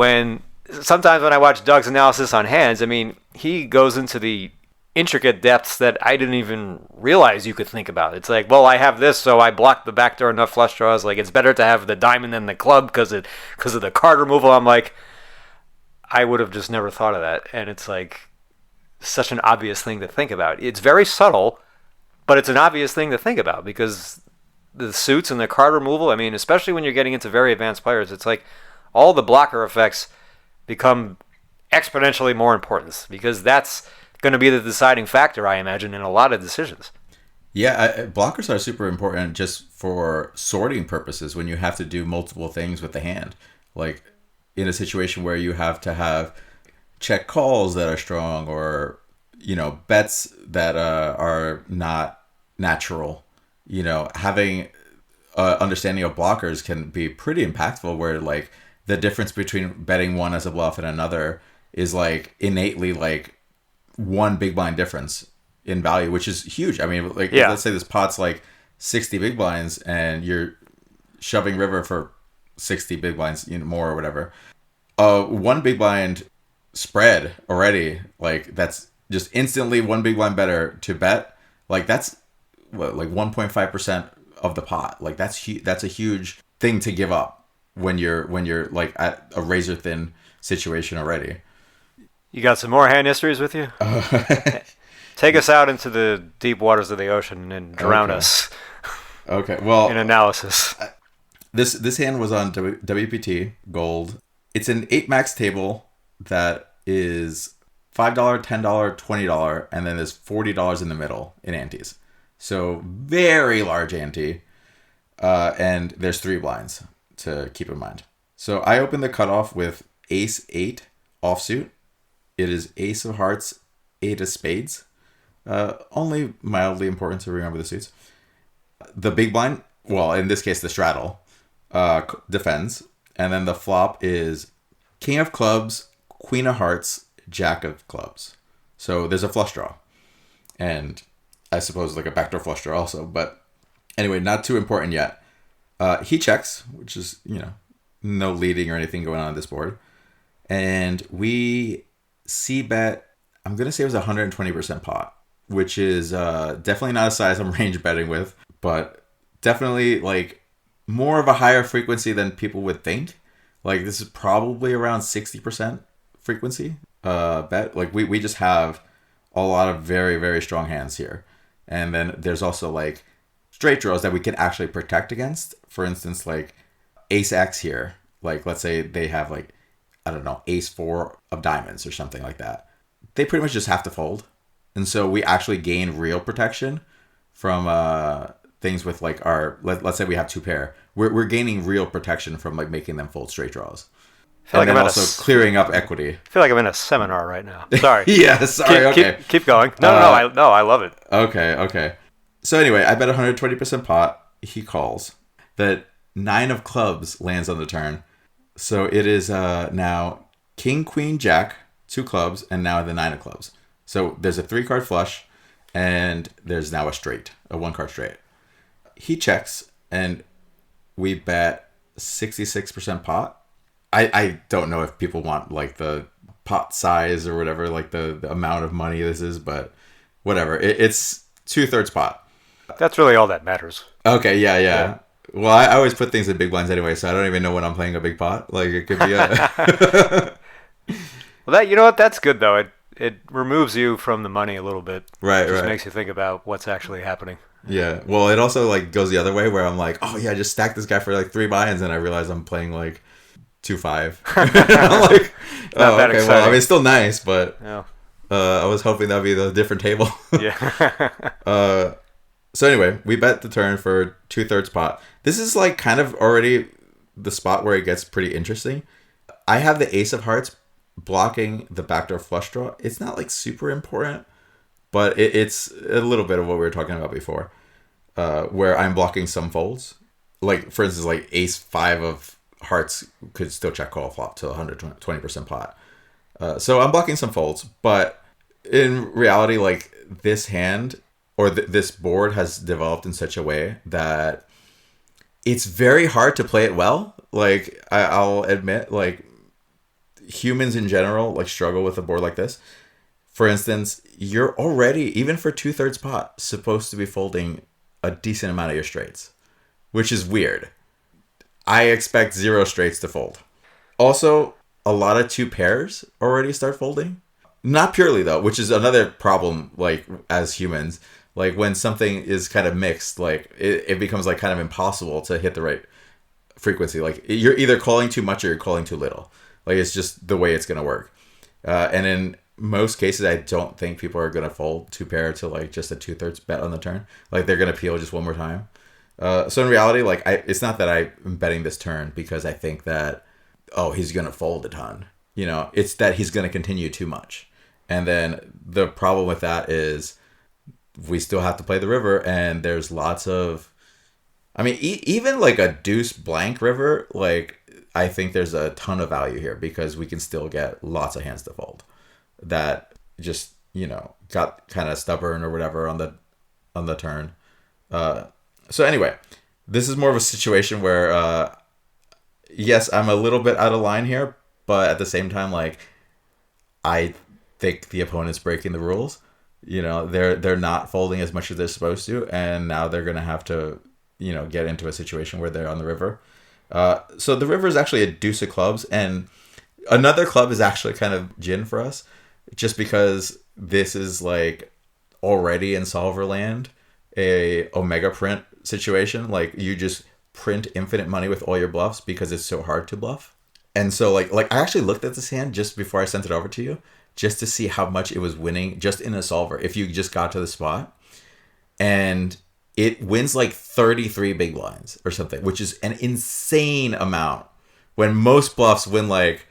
Speaker 3: sometimes when I watch Doug's analysis on hands, I mean, he goes into the intricate depths that I didn't even realize you could think about. It's like, well, I have this, so I blocked the backdoor enough flush draws. Like, it's better to have the diamond than the club because of the card removal. I'm like, I would have just never thought of that. And it's like such an obvious thing to think about. It's very subtle, but it's an obvious thing to think about because the suits and the card removal, I mean, especially when you're getting into very advanced players, it's like all the blocker effects become exponentially more important because that's going to be the deciding factor, I imagine, in a lot of decisions.
Speaker 2: Yeah, blockers are super important just for sorting purposes when you have to do multiple things with the hand. Like in a situation where you have to have check calls that are strong or, bets that are not natural. Having understanding of blockers can be pretty impactful where like the difference between betting one as a bluff and another is like innately like one big blind difference in value, which is huge. I mean, like let's say this pot's like 60 big blinds and you're shoving river for 60 big blinds, more or whatever. One big blind spread already, like that's just instantly one big blind better to bet. Like that's like 1.5% of the pot. Like that's a huge thing to give up when you're like at a razor thin situation already.
Speaker 3: You got some more hand histories with you? Take us out into the deep waters of the ocean and drown us.
Speaker 2: Okay, well,
Speaker 3: in analysis.
Speaker 2: This hand was on WPT Gold. It's an 8 max table that is $5, $10, $20, and then there's $40 in the middle in antes. So very large ante, and there's 3 blinds to keep in mind. So I opened the cutoff with Ace 8 offsuit. It is Ace of Hearts, 8 of Spades. Only mildly important to remember the suits. The big blind, well, in this case, the straddle, defends. And then the flop is King of Clubs, Queen of Hearts, Jack of Clubs. So there's a flush draw. And I suppose like a backdoor flush draw also. But anyway, not too important yet. He checks, which is, no leading or anything going on this board. And we c-bet, I'm going to say it was 120% pot, which is definitely not a size I'm range betting with, but definitely like more of a higher frequency than people would think. Like this is probably around 60% frequency bet. Like we just have a lot of very, very strong hands here. And then there's also like straight draws that we can actually protect against. For instance, like Ace X here. Like let's say they have like, I don't know, Ace 4 of diamonds or something like that. They pretty much just have to fold. And so we actually gain real protection from things with like our, let's say we have 2 pair. We're gaining real protection from like making them fold straight draws. And then also clearing up equity.
Speaker 3: I feel like I'm in a seminar right now. Sorry.
Speaker 2: Yeah, sorry. Okay.
Speaker 3: Keep going. No, I love it.
Speaker 2: Okay. So anyway, I bet 120% pot. He calls. The 9 of clubs lands on the turn. So it is now King, Queen, Jack, 2 clubs, and now the 9 of clubs. So there's a 3-card flush, and there's now a 1-card straight. He checks, and we bet 66% pot. I don't know if people want like the pot size or whatever, like the amount of money this is, but whatever. It's 2/3 pot.
Speaker 3: That's really all that matters.
Speaker 2: Okay, yeah. Well, I always put things in big blinds anyway, so I don't even know when I'm playing a big pot. Like it could be a.
Speaker 3: Well, you know what? That's good though. It removes you from the money a little bit.
Speaker 2: Right.
Speaker 3: It just makes you think about what's actually happening.
Speaker 2: Yeah. Well, it also like goes the other way where I'm like, oh yeah, I just stacked this guy for like 3 buy-ins, and I realize I'm playing like 2-5. I'm like,
Speaker 3: Not that
Speaker 2: okay.
Speaker 3: exciting.
Speaker 2: Well, I mean, it's still nice, but
Speaker 3: yeah.
Speaker 2: I was hoping that'd be the different table.
Speaker 3: Yeah.
Speaker 2: So anyway, we bet the turn for 2/3 pot. This is like kind of already the spot where it gets pretty interesting. I have the ace of hearts blocking the backdoor flush draw. It's not like super important, but it's a little bit of what we were talking about before, where I'm blocking some folds. Like, for instance, like ace 5 of hearts could still check call flop to 120% pot. So I'm blocking some folds, but in reality, like this hand or this board has developed in such a way that it's very hard to play it well. Like I'll admit, like humans in general like struggle with a board like this. For instance, you're already, even for 2/3 pot, supposed to be folding a decent amount of your straights, which is weird. I expect 0 straights to fold. Also, a lot of 2 pairs already start folding. Not purely though, which is another problem. Like as humans, like when something is kind of mixed, like it becomes like kind of impossible to hit the right frequency. Like you're either calling too much or you're calling too little. Like it's just the way it's gonna work. And in most cases, I don't think people are gonna fold 2 pair to like just a 2/3 bet on the turn. Like they're gonna peel just one more time. So in reality, like it's not that I'm betting this turn because I think that he's gonna fold a ton. You know, it's that he's gonna continue too much. And then the problem with that is we still have to play the river, and there's lots of, I mean, even like a deuce blank river, like I think there's a ton of value here because we can still get lots of hands to fold that just, you know, got kind of stubborn or whatever on the turn. So anyway, this is more of a situation where, yes, I'm a little bit out of line here, but at the same time, like I think the opponent's breaking the rules. You know, they're not folding as much as they're supposed to, and now they're gonna have to, you know, get into a situation where they're on the river. So the river is actually a deuce of clubs, and another club is actually kind of gin for us, just because this is like already in solver land, a omega print situation. Like you just print infinite money with all your bluffs because it's so hard to bluff. And so like I actually looked at this hand just before I sent it over to you, just to see how much it was winning just in a solver if you just got to the spot. And it wins like 33 big blinds or something, which is an insane amount when most bluffs win like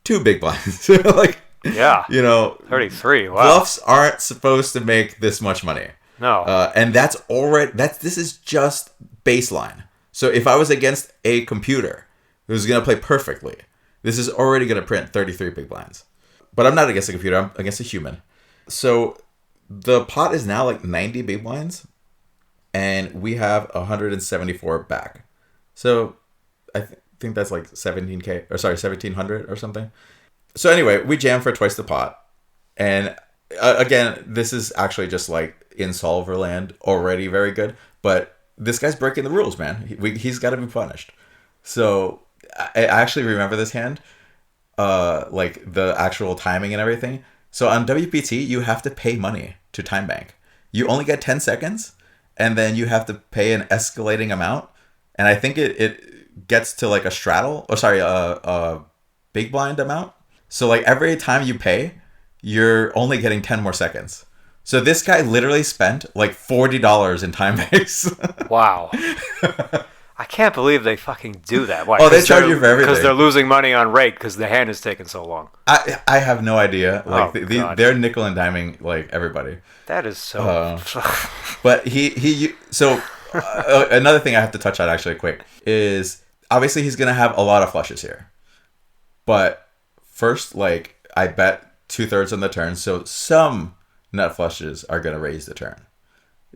Speaker 2: 2 big blinds. Like,
Speaker 3: yeah,
Speaker 2: you know,
Speaker 3: 33. Wow.
Speaker 2: Bluffs aren't supposed to make this much money.
Speaker 3: No.
Speaker 2: And this is just baseline. So if I was against a computer who's going to play perfectly, this is already going to print 33 big blinds. But I'm not against a computer. I'm against a human. So the pot is now like 90 big blinds, and we have 174 back. So I think that's like 1700 or something. So anyway, we jam for twice the pot. And again, this is actually just like in solver land, already very good. But this guy's breaking the rules, man. He's got to be punished. So I actually remember this hand. Like the actual timing and everything. So on WPT, you have to pay money to time bank. You only get 10 seconds, and then you have to pay an escalating amount. And I think it gets to like a big blind amount. So like every time you pay, you're only getting 10 more seconds. So this guy literally spent like $40 in time banks.
Speaker 3: Wow. I can't believe they fucking do that. Why?
Speaker 2: They charge you for everything.
Speaker 3: Because they're losing money on rate because the hand is taking so long.
Speaker 2: I have no idea. Like they're nickel and diming like everybody.
Speaker 3: That is so.
Speaker 2: But another thing I have to touch on actually quick is obviously he's gonna have a lot of flushes here. But first, like I bet 2/3 on the turn, so some nut flushes are gonna raise the turn.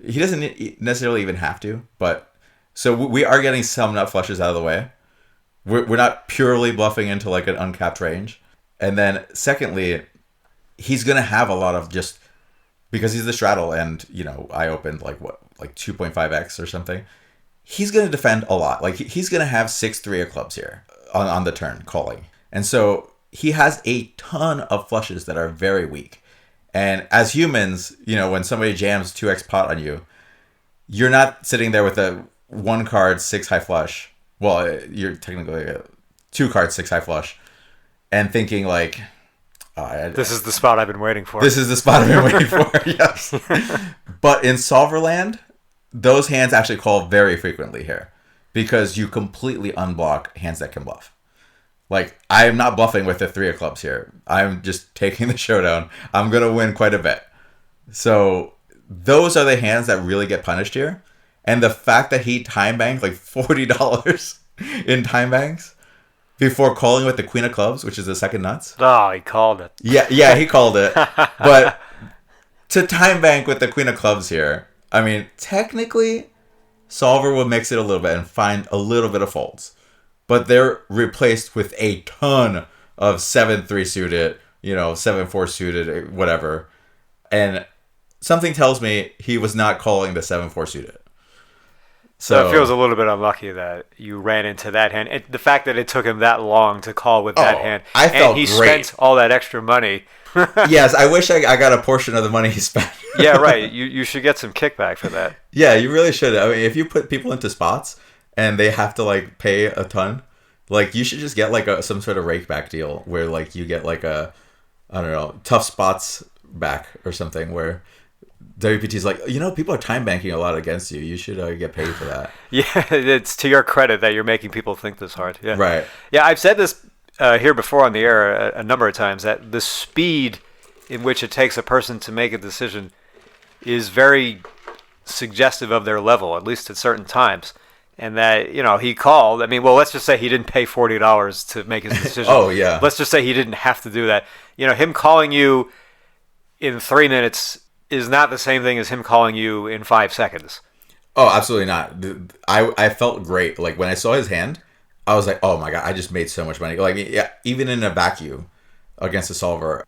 Speaker 2: He doesn't necessarily even have to, but. So we are getting some nut flushes out of the way. We're not purely bluffing into like an uncapped range. And then secondly, he's going to have a lot of just because he's the straddle and, you know, I opened like 2.5x or something. He's going to defend a lot. Like he's going to have 6-3 of clubs here on the turn calling. And so he has a ton of flushes that are very weak. And as humans, you know, when somebody jams 2x pot on you, you're not sitting there with a 1 card 6 high flush. Well, you're technically a 2 card 6 high flush, and thinking like,
Speaker 3: this is the spot I've been waiting for.
Speaker 2: This is the spot I've been waiting for. Yes. But in solver land, those hands actually call very frequently here because you completely unblock hands that can bluff. Like, I am not bluffing with the 3 of clubs here. I'm just taking the showdown. I'm going to win quite a bit. So those are the hands that really get punished here. And the fact that he time banked like $40 in time banks before calling with the Queen of Clubs, which is the second nuts.
Speaker 3: Oh, he called it.
Speaker 2: Yeah, he called it. But to time bank with the Queen of Clubs here, I mean, technically, solver will mix it a little bit and find a little bit of folds. But they're replaced with a ton of 7-3 suited, 7-4 suited, whatever. And something tells me he was not calling the 7-4 suited.
Speaker 3: So it feels a little bit unlucky that you ran into that hand. The fact that it took him that long to call with that hand.
Speaker 2: I felt
Speaker 3: and he
Speaker 2: great.
Speaker 3: spent all that extra money.
Speaker 2: Yes, I wish I got a portion of the money he spent.
Speaker 3: Yeah, right. You should get some kickback for that.
Speaker 2: Yeah, you really should. I mean, if you put people into spots and they have to like pay a ton, like you should just get like some sort of rake back deal where like you get like I don't know, tough spots back or something where WPT's like, people are time banking a lot against you. You should get paid for that.
Speaker 3: Yeah, it's to your credit that you're making people think this hard. Yeah.
Speaker 2: Right.
Speaker 3: Yeah, I've said this here before on the air a number of times that the speed in which it takes a person to make a decision is very suggestive of their level, at least at certain times. And that, he called. I mean, well, let's just say he didn't pay $40 to make his decision.
Speaker 2: Oh, yeah.
Speaker 3: Let's just say he didn't have to do that. Him calling you in 3 minutes is not the same thing as him calling you in 5 seconds.
Speaker 2: Oh, absolutely not. I felt great. Like, when I saw his hand, I was like, oh, my God, I just made so much money. Like, yeah, even in a vacuum against a solver,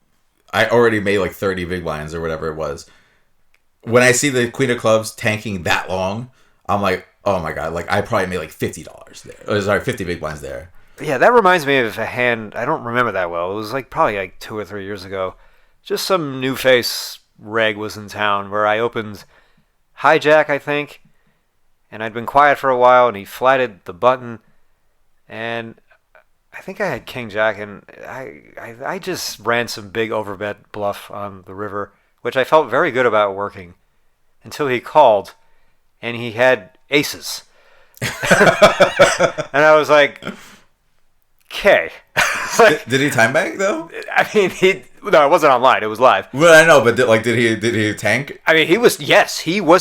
Speaker 2: I already made like 30 big blinds or whatever it was. When I see the Queen of Clubs tanking that long, I'm like, oh my God, like I probably made like $50 there. Oh, sorry, 50 big blinds there.
Speaker 3: Yeah, that reminds me of a hand, I don't remember that well. It was like probably like 2 or 3 years ago. Just some new face reg was in town where I opened hijack, I think, and I'd been quiet for a while and he flatted the button and I think I had king jack and I just ran some big overbet bluff on the river, which I felt very good about working until he called and he had aces. And I was like, okay.
Speaker 2: Like, did he time bank though?
Speaker 3: I mean, no, it wasn't online. It was live.
Speaker 2: Well, I know, but did he tank?
Speaker 3: I mean, he was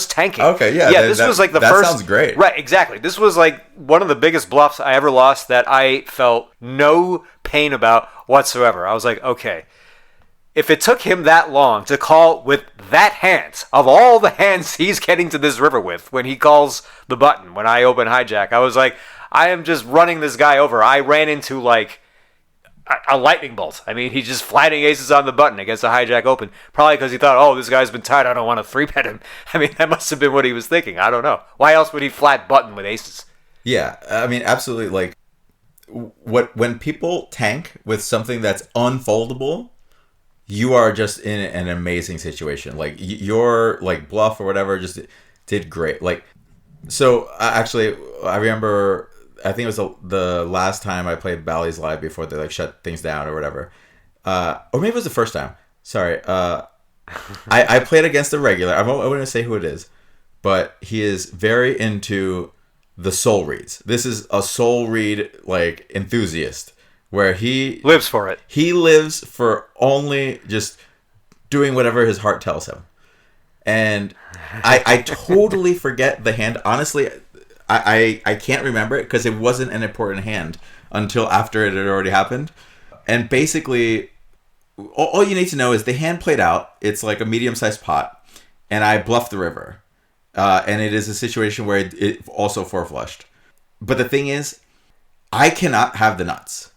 Speaker 3: tanking.
Speaker 2: Okay, yeah.
Speaker 3: Yeah, this was like the first.
Speaker 2: That sounds great.
Speaker 3: Right, exactly. This was like one of the biggest bluffs I ever lost that I felt no pain about whatsoever. I was like, okay, if it took him that long to call with that hand, of all the hands he's getting to this river with, when he calls the button, when I open hijack, I was like, I am just running this guy over. I ran into like a lightning bolt. I mean, he's just flatting aces on the button against a hijack open. Probably because he thought, oh, this guy's been tight. I don't want to 3-bet him. I mean, that must have been what he was thinking. I don't know. Why else would he flat button with aces?
Speaker 2: Yeah, I mean, absolutely. Like, when people tank with something that's unfoldable, you are just in an amazing situation. Like, your like bluff or whatever just did great. Like, so actually, I remember, I think it was the last time I played Bally's Live before they like shut things down or whatever. Or maybe it was the first time. Sorry. I played against a regular. I wouldn't say who it is, but he is very into the soul reads. This is a soul read like enthusiast where he
Speaker 3: lives for it.
Speaker 2: He lives for only just doing whatever his heart tells him. And I totally forget the hand. Honestly, I can't remember it because it wasn't an important hand until after it had already happened. And basically, all you need to know is the hand played out. It's like a medium-sized pot, and I bluffed the river. And it is a situation where it also four-flushed. But the thing is, I cannot have the nuts.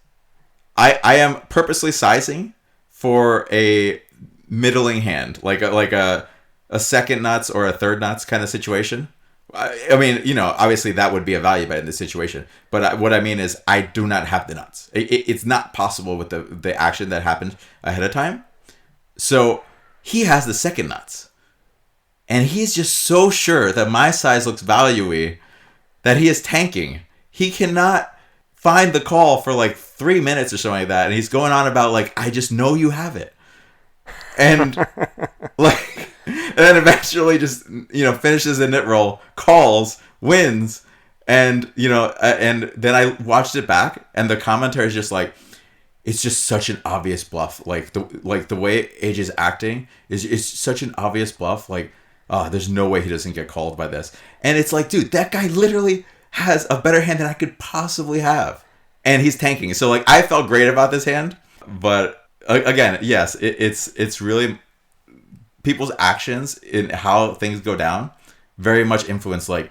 Speaker 2: I am purposely sizing for a middling hand, like a second nuts or a third nuts kind of situation. I mean, obviously that would be a value bet in this situation. But what I mean is I do not have the nuts. It's not possible with the action that happened ahead of time. So he has the second nuts. And he's just so sure that my size looks value-y that he is tanking. He cannot find the call for like 3 minutes or something like that. And he's going on about like, I just know you have it. And like... And then eventually just, finishes the nit roll, calls, wins. And, and then I watched it back and the commentary is just like, it's just such an obvious bluff. Like the way AJ's acting is such an obvious bluff. Like, there's no way he doesn't get called by this. And it's like, dude, that guy literally has a better hand than I could possibly have. And he's tanking. So, like, I felt great about this hand. But, again, yes, it's really... people's actions in how things go down very much influence, like,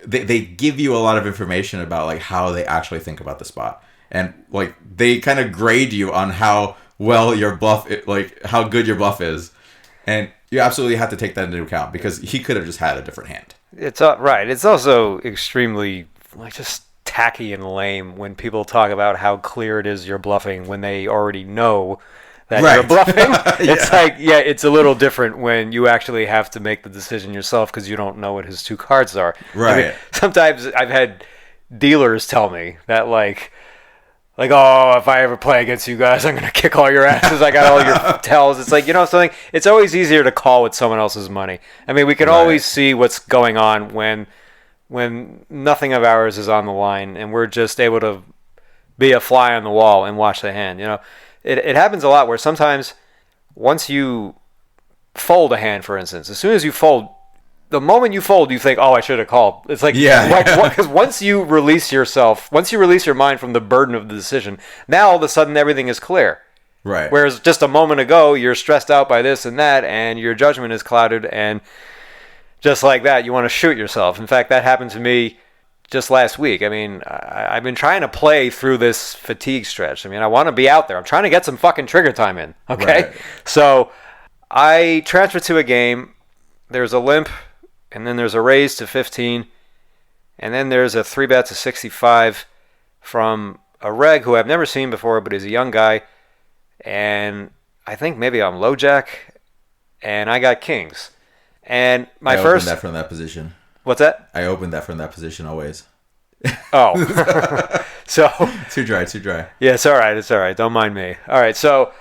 Speaker 2: they give you a lot of information about, like, how they actually think about the spot. And, like, they kind of grade you on how well your bluff... like, how good your bluff is. And you absolutely have to take that into account because he could have just had a different hand.
Speaker 3: It's right. It's also extremely, like, just tacky and lame when people talk about how clear it is you're bluffing when they already know that you're bluffing. It's like, it's a little different when you actually have to make the decision yourself because you don't know what his two cards are.
Speaker 2: Right.
Speaker 3: I mean, sometimes I've had dealers tell me that, like, oh, if I ever play against you guys, I'm going to kick all your asses. I got all your tells. It's like, something, it's always easier to call with someone else's money. I mean, we can always see what's going on when nothing of ours is on the line and we're just able to be a fly on the wall and watch the hand. It happens a lot where sometimes once you fold a hand, for instance, as soon as you fold, the moment you fold, you think, oh, I should have called. It's like, because once you release your mind from the burden of the decision, now all of a sudden everything is clear.
Speaker 2: Right.
Speaker 3: Whereas just a moment ago, you're stressed out by this and that, and your judgment is clouded, and just like that, you want to shoot yourself. In fact, that happened to me just last week. I mean, I've been trying to play through this fatigue stretch. I mean, I want to be out there. I'm trying to get some fucking trigger time in, okay? Right. So I transferred to a game. There's a limp, and then there's a raise to 15, and then there's a 3-bet to 65 from a reg who I've never seen before, but he's a young guy, and I think maybe I'm low jack, and I got kings. And I opened
Speaker 2: that from that position.
Speaker 3: What's that?
Speaker 2: I opened that from that position always.
Speaker 3: Oh. So
Speaker 2: too dry.
Speaker 3: Yeah, it's all right. Don't mind me. All right, so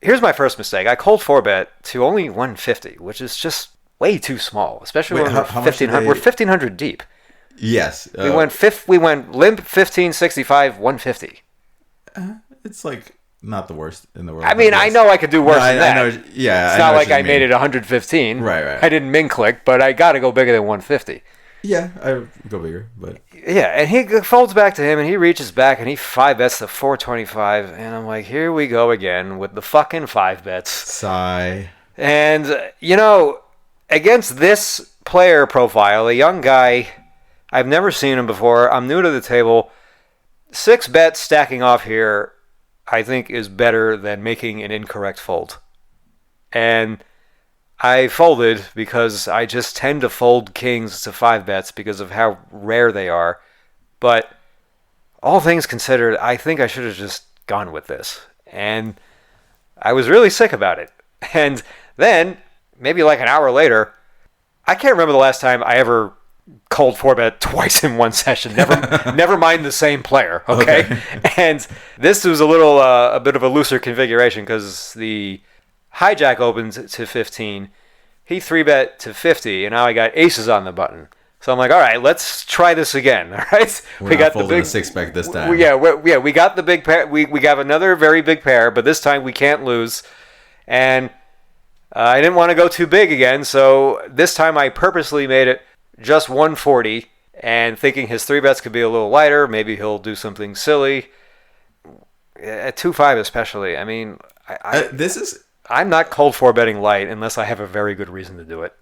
Speaker 3: here's my first mistake. I called 4-bet to only 150, which is just way too small, especially when we're 1,500. We're 1,500 deep.
Speaker 2: Yes.
Speaker 3: We went limp 1565 150.
Speaker 2: It's like not the worst in the world.
Speaker 3: I mean, I know I could do worse than that.
Speaker 2: I know, yeah,
Speaker 3: it's not like I made it 115.
Speaker 2: Right.
Speaker 3: I didn't min click, but I got to go bigger than 150.
Speaker 2: Yeah, I go bigger, but
Speaker 3: yeah, and he folds back to him, and he reaches back, and he 5-bets to 425, and I'm like, here we go again with the fucking 5-bets.
Speaker 2: Sigh.
Speaker 3: And against this player profile, a young guy, I've never seen him before. I'm new to the table. 6 bets stacking off here, I think, is better than making an incorrect fold. And I folded because I just tend to fold kings to 5-bets because of how rare they are. But all things considered, I think I should have just gone with this. And I was really sick about it. And then, maybe like an hour later, I can't remember the last time I ever called 4-bet twice in one session. Never mind the same player, okay? And this was a bit of a looser configuration because the hijack opened to 15. He 3-bet to 50, and now I got aces on the button. So I'm like, all right, let's try this again. All right,
Speaker 2: we got the big 6-bet this time.
Speaker 3: We got the big pair. We got another very big pair, but this time we can't lose. And I didn't want to go too big again, so this time I purposely made it just 140, and thinking his 3-bets could be a little lighter. Maybe he'll do something silly. At 2-5 especially. I mean, I'm not cold 4-betting light unless I have a very good reason to do it.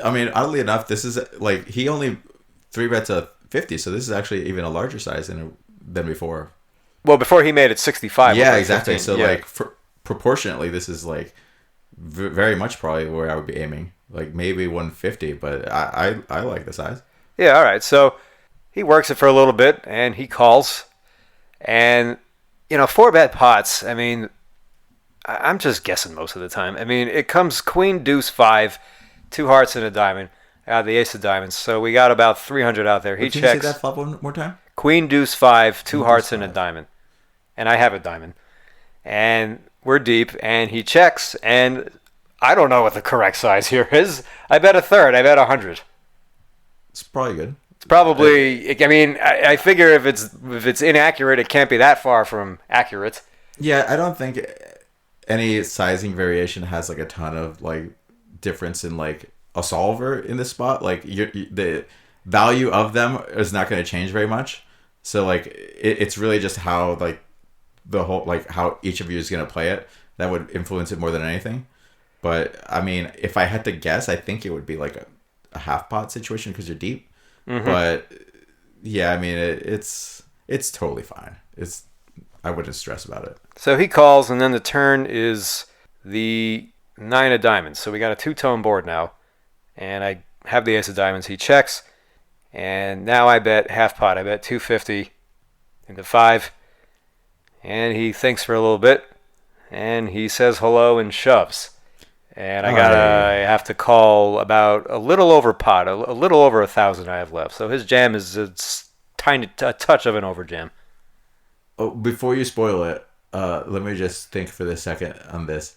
Speaker 2: I mean, oddly enough, this is like he only 3-bets a 50, so this is actually even a larger size than before.
Speaker 3: Well, before he made it 65.
Speaker 2: Yeah, exactly. 15. So like proportionately, this is like very much probably where I would be aiming. Like maybe 150, but I like the size.
Speaker 3: Yeah, all right. So he works it for a little bit, and he calls. And, 4-bet pots, I mean, I'm just guessing most of the time. I mean, it comes queen, deuce, 5, 2 hearts and a diamond, out of the ace of diamonds. So we got about 300 out there. He checks.
Speaker 2: Can you say that flop one more time?
Speaker 3: Queen, deuce, 5, 2 hearts and a diamond. And I have a diamond. And we're deep, and he checks, and I don't know what the correct size here is. I bet a third. I bet 100.
Speaker 2: It's probably good.
Speaker 3: It's probably. I mean, I figure if it's inaccurate, it can't be that far from accurate.
Speaker 2: Yeah, I don't think any sizing variation has like a ton of like difference in like a solver in this spot. Like the value of them is not going to change very much. So like it's really just how like the whole like how each of you is going to play it that would influence it more than anything. But I mean, if I had to guess, I think it would be like a half pot situation because you're deep. Mm-hmm. But yeah, I mean it's totally fine. I wouldn't stress about it.
Speaker 3: So he calls, and then the turn is the 9 of diamonds. So we got a 2-tone board now, and I have the ace of diamonds. He checks, and now I bet half pot. I bet 250 into 5, and he thinks for a little bit, and he says hello and shoves. And I have to call about a little over pot, a little over 1,000 I have left. So his jam is a touch of an over jam.
Speaker 2: Oh, before you spoil it, let me just think for the second on this.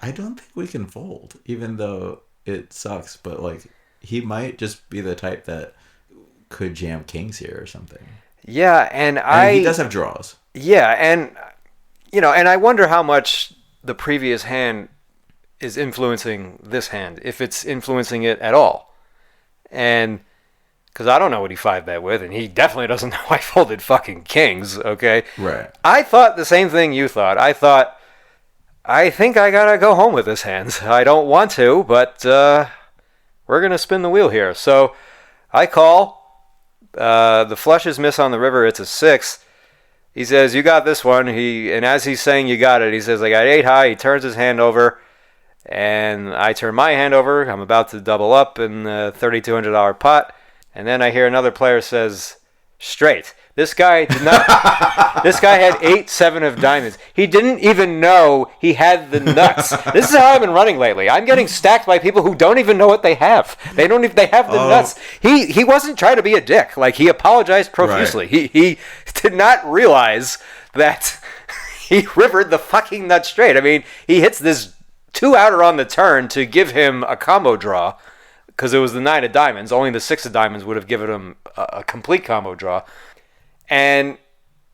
Speaker 2: I don't think we can fold, even though it sucks. But like, he might just be the type that could jam kings here or something.
Speaker 3: Yeah, and
Speaker 2: he does have draws.
Speaker 3: Yeah, and and I wonder how much the previous hand is influencing this hand, if it's influencing it at all. And because I don't know what he 5-bet with, and he definitely doesn't know I folded fucking kings, okay?
Speaker 2: Right.
Speaker 3: I thought the same thing you thought. I think I gotta go home with this hand. I don't want to, but we're gonna spin the wheel here. So I call. The flushes miss on the river. It's a 6. He says, you got this one. And as he's saying you got it, he says, I got 8 high. He turns his hand over. And I turn my hand over. I'm about to double up in the $3,200 pot. And then I hear another player says, straight. This guy did not. This guy had 8-7 of diamonds. He didn't even know he had the nuts. This is how I've been running lately. I'm getting stacked by people who don't even know what they have. They don't even. They have the nuts. He wasn't trying to be a dick. Like, he apologized profusely. Right. He did not realize that he rivered the fucking nut straight. I mean, he hits this 2-outer on the turn to give him a combo draw because it was the 9 of diamonds. Only the 6 of diamonds would have given him a complete combo draw. And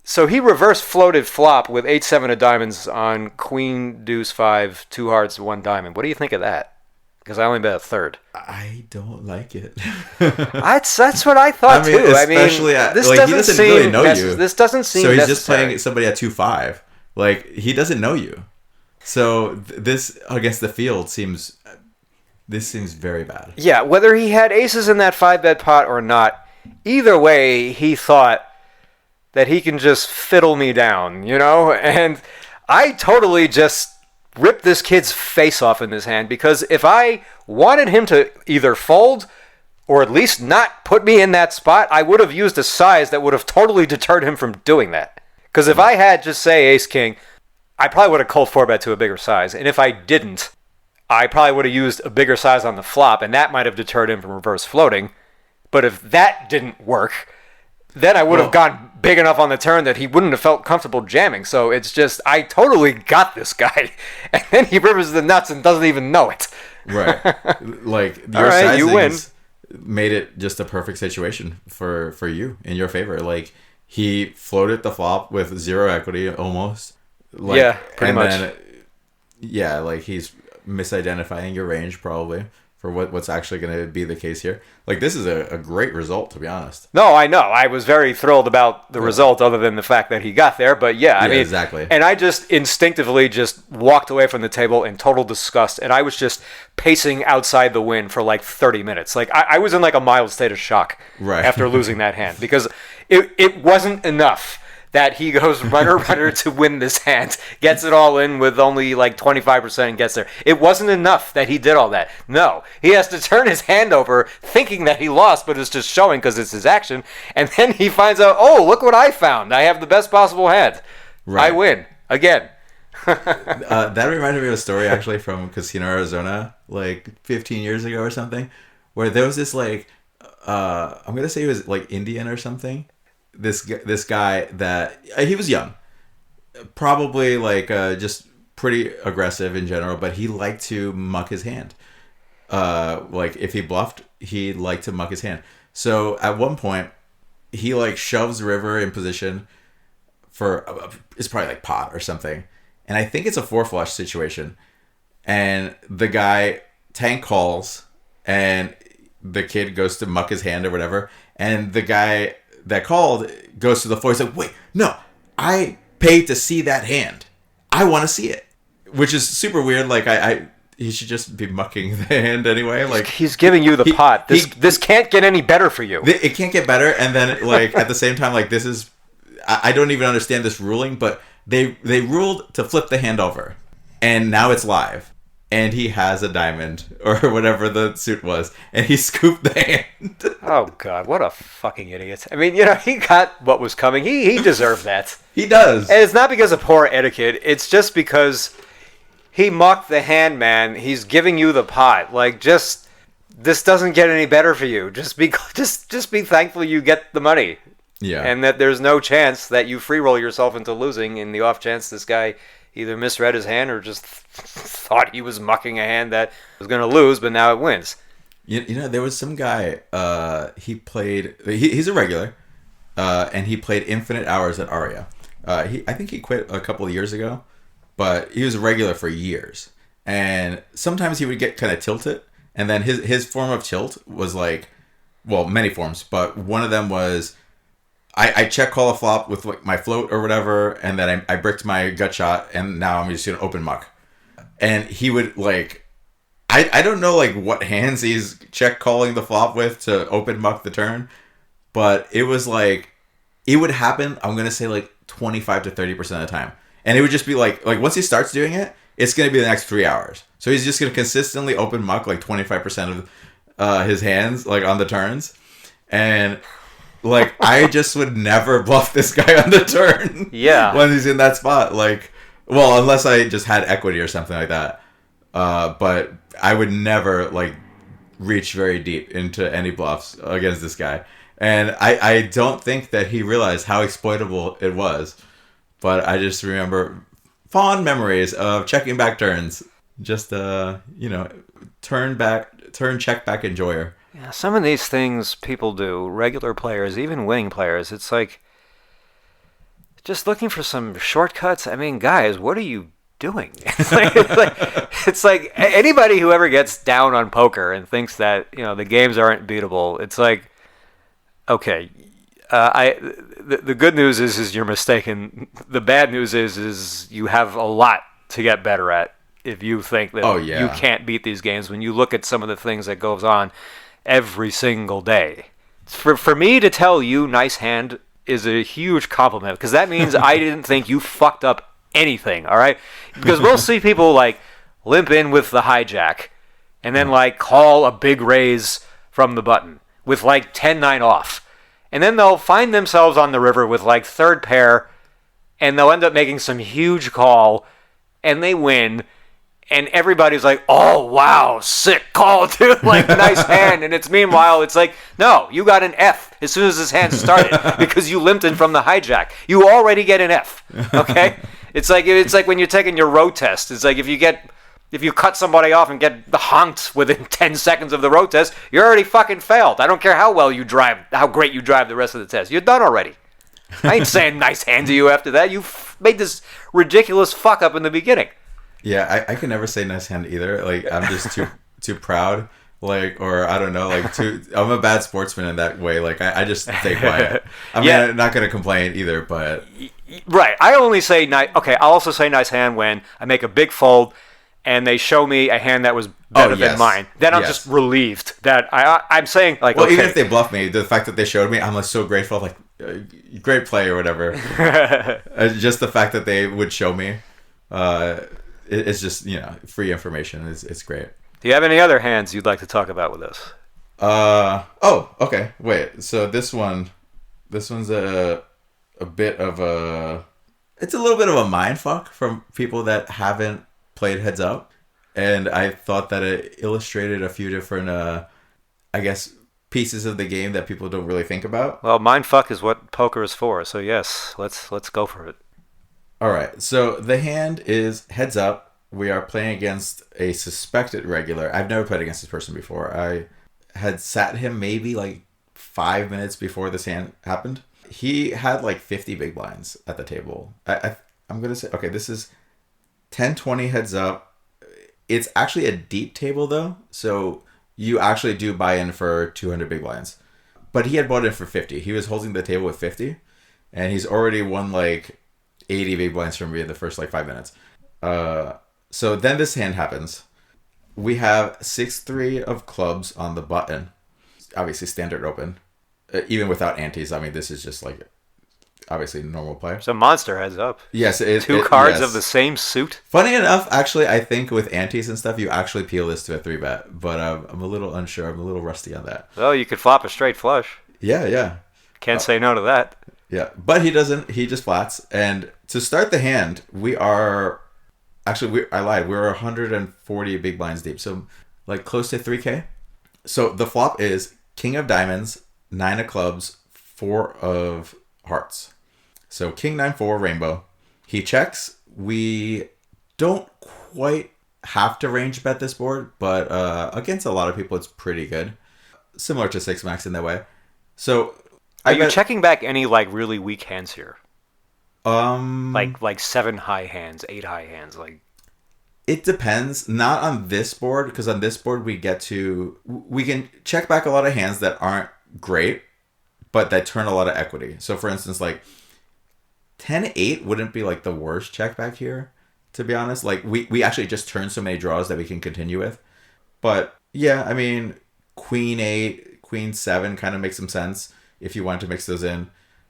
Speaker 3: so he reverse floated flop with 8-7 of diamonds on queen, deuce, 5, 2 hearts, 1 diamond. What do you think of that? Because I only bet a third.
Speaker 2: I don't like it.
Speaker 3: That's what I thought too.
Speaker 2: Especially this like, doesn't seem really know you.
Speaker 3: This doesn't seem
Speaker 2: so he's
Speaker 3: necessary.
Speaker 2: Just playing somebody at 2-5. Like, he doesn't know you. So this against the field seems very bad.
Speaker 3: Yeah, whether he had aces in that 5-bet pot or not, either way, he thought that he can just fiddle me down, And I totally just ripped this kid's face off in this hand, because if I wanted him to either fold or at least not put me in that spot, I would have used a size that would have totally deterred him from doing that. Because if I had just, say, ace-king, I probably would have called 4-bet to a bigger size. And if I didn't, I probably would have used a bigger size on the flop, and that might have deterred him from reverse floating. But if that didn't work, then I would have gone big enough on the turn that he wouldn't have felt comfortable jamming. So it's just, I totally got this guy. And then he rivers the nuts and doesn't even know it.
Speaker 2: Right. Like, your sizings made it just a perfect situation for you, in your favor. Like, he floated the flop with 0 equity almost. Like,
Speaker 3: yeah, pretty much.
Speaker 2: Then, like, he's misidentifying your range probably for what's actually going to be the case here. Like, this is a great result, to be honest.
Speaker 3: No, I know. I was very thrilled about the result, other than the fact that he got there. But I mean,
Speaker 2: exactly.
Speaker 3: And I just instinctively just walked away from the table in total disgust, and I was just pacing outside the win for like 30 minutes. Like, I was in like a mild state of shock after losing that hand, because it wasn't enough that he goes runner to win this hand, gets it all in with only like 25% and gets there. It wasn't enough that he did all that. No, he has to turn his hand over thinking that he lost, but it's just showing because it's his action. And then he finds out, oh, look what I found. I have the best possible hand. Right. I win again.
Speaker 2: That reminded me of a story actually from Casino Arizona like 15 years ago or something, where there was this like, I'm going to say he was like Indian or something. This guy that he was young, probably like just pretty aggressive in general, but he liked to muck his hand. Like if he bluffed, he liked to muck his hand. So at one point, he like shoves River in position for it's probably like pot or something, and I think it's a 4-flush situation, and the guy tank calls, and the kid goes to muck his hand or whatever, and the guy that called goes to the floor. He's like, "Wait, no, I paid to see that hand. I want to see it," which is super weird. Like he should just be mucking the hand anyway. Like
Speaker 3: he's giving you the pot. This can't get any better for you.
Speaker 2: It can't get better. And then like at the same time, like this is, I don't even understand this ruling, but they ruled to flip the hand over, and now it's live, and he has a diamond or whatever the suit was, and he scooped the hand.
Speaker 3: Oh God, what a fucking idiot! I mean, he got what was coming. He deserved that.
Speaker 2: He does,
Speaker 3: and it's not because of poor etiquette. It's just because he mucked the hand, man. He's giving you the pot. Like, just this doesn't get any better for you. Just be thankful you get the money.
Speaker 2: Yeah.
Speaker 3: And that there's no chance that you free roll yourself into losing in the off chance this guy either misread his hand or just thought he was mucking a hand that was going to lose, but now it wins.
Speaker 2: There was some guy, he played, he's a regular, and he played infinite hours at Aria. I think he quit a couple of years ago, but he was a regular for years. And sometimes he would get kind of tilted, and then his form of tilt was like, well, many forms, but one of them was, I check call a flop with like my float or whatever, and then I bricked my gut shot, and now I'm just gonna open muck. And he would like, I don't know like what hands he's check calling the flop with to open muck the turn, but it was like, it would happen, I'm gonna say like 25 to 30% of the time. And it would just be like once he starts doing it, it's gonna be the next 3 hours. So he's just gonna consistently open muck like 25% of his hands like on the turns. And like, I just would never bluff this guy on the turn.
Speaker 3: Yeah.
Speaker 2: When he's in that spot. Like, well, unless I just had equity or something like that. But I would never, like, reach very deep into any bluffs against this guy. And I don't think that he realized how exploitable it was. But I just remember fond memories of checking back turns. Just, turn check back enjoyer.
Speaker 3: Yeah, some of these things people do, regular players, even winning players, it's like just looking for some shortcuts. I mean, guys, what are you doing? It's like anybody who ever gets down on poker and thinks that, the games aren't beatable, it's like, okay, the good news is you're mistaken. The bad news is you have a lot to get better at if you think that you can't beat these games when you look at some of the things that goes on every single day. For me to tell you nice hand is a huge compliment, because that means I didn't think you fucked up anything, all right? Because we'll see people like limp in with the hijack and then like call a big raise from the button with like 10-9 off. And then they'll find themselves on the river with like third pair, and they'll end up making some huge call and they win. And everybody's like, oh, wow, sick call, dude. Like, nice hand. And meanwhile, it's like, no, you got an F as soon as this hand started because you limped in from the hijack. You already get an F, okay? It's like when you're taking your road test. It's like if you cut somebody off and get honked within 10 seconds of the road test, you're already fucking failed. I don't care how well you drive, how great you drive the rest of the test. You're done already. I ain't saying nice hand to you after that. You made this ridiculous fuck up in the beginning.
Speaker 2: Yeah, I can never say nice hand either. Like, I'm just too proud. Like, or I don't know, like I'm a bad sportsman in that way. Like, I just stay quiet. I mean, I'm not going to complain either, but.
Speaker 3: Right. I only say nice. Okay, I'll also say nice hand when I make a big fold and they show me a hand that was better than mine. Then I'm just relieved that I'm saying, like,
Speaker 2: well, even if they bluff me, the fact that they showed me, I'm like so grateful. Like, great play or whatever. Just the fact that they would show me. It's just, free information. It's great.
Speaker 3: Do you have any other hands you'd like to talk about with us?
Speaker 2: Oh, okay. Wait. So this one's a bit of a... It's a little bit of a mindfuck from people that haven't played heads up. And I thought that it illustrated a few different, I guess, pieces of the game that people don't really think about.
Speaker 3: Well, mindfuck is what poker is for. So yes, let's go for it.
Speaker 2: All right. So the hand is heads up. We are playing against a suspected regular. I've never played against this person before. I had sat him maybe like 5 minutes before this hand happened. He had like 50 big blinds at the table. I'm going to say, okay, this is 10-20 heads up. It's actually a deep table though. So you actually do buy in for 200 big blinds. But he had bought in for 50. He was holding the table with 50. And he's already won like 80 big blinds from me in the first like 5 minutes. So then this hand happens. We have 6-3 of clubs on the button. Obviously standard open. Even without antes. I mean, this is just like obviously normal play.
Speaker 3: It's a monster heads up.
Speaker 2: Yes.
Speaker 3: Two cards of the same suit.
Speaker 2: Funny enough, actually, I think with antes and stuff, you actually peel this to a 3-bet. But I'm a little unsure. I'm a little rusty on that.
Speaker 3: Well, you could flop a straight flush.
Speaker 2: Yeah.
Speaker 3: Can't say no to that.
Speaker 2: Yeah, but he doesn't. He just flats. And to start the hand, we are... Actually, I lied. We're 140 big blinds deep. So, like, close to 3K. So, the flop is King of Diamonds, 9 of Clubs, 4 of Hearts. So, King 9-4, Rainbow. He checks. We don't quite have to range bet this board, but against a lot of people, it's pretty good. Similar to 6-max in that way. So...
Speaker 3: Are you checking back any like really weak hands here? Like 7 high hands, 8 high hands, like.
Speaker 2: It depends. Not on this board, because on this board we can check back a lot of hands that aren't great, but that turn a lot of equity. So for instance, like 10-8 wouldn't be like the worst check back here, to be honest. Like we actually just turn so many draws that we can continue with. But yeah, I mean, Queen 8, Queen 7 kind of makes some sense if you want to mix those in.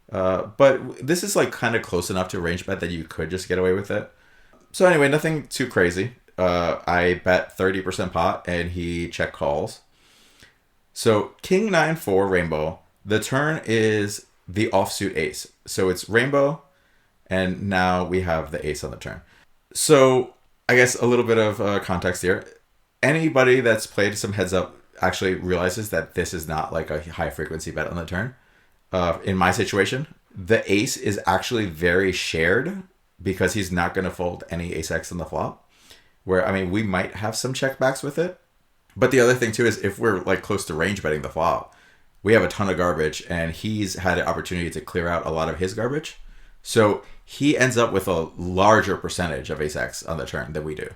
Speaker 2: But this is like kind of close enough to range bet that you could just get away with it. So anyway, nothing too crazy. I bet 30% pot and he check calls. So King 9-4 Rainbow. The turn is the offsuit ace. So it's Rainbow and now we have the ace on the turn. So I guess a little bit of context here. Anybody that's played some heads up actually realizes that this is not like a high frequency bet on the turn. In my situation, the ace is actually very shared because he's not going to fold any ace-x on the flop. Where, I mean, we might have some checkbacks with it. But the other thing too is if we're like close to range betting the flop, we have a ton of garbage and he's had an opportunity to clear out a lot of his garbage. So he ends up with a larger percentage of ace-x on the turn than we do.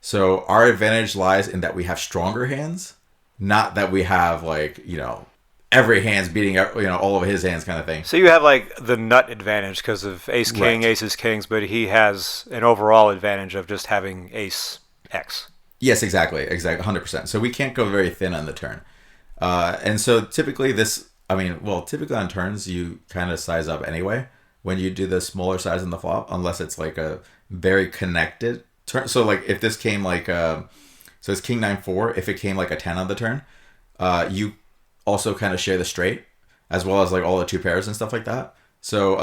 Speaker 2: So our advantage lies in that we have stronger hands. Not that we have, like, you know, every hand's beating, you know, all of his hands kind of thing.
Speaker 3: So you have, like, the nut advantage because of ace-king,
Speaker 2: right.
Speaker 3: Aces, kings, but he has an overall advantage of just having ace-x.
Speaker 2: Yes, exactly, 100%. So we can't go very thin on the turn. And so typically typically on turns, you kind of size up anyway when you do the smaller size on the flop, unless it's, like, a very connected turn. So, like, if this came, like... So it's King 9-4. If it came like a 10 on the turn, you also kind of share the straight, as well as like all the 2 pairs and stuff like that. So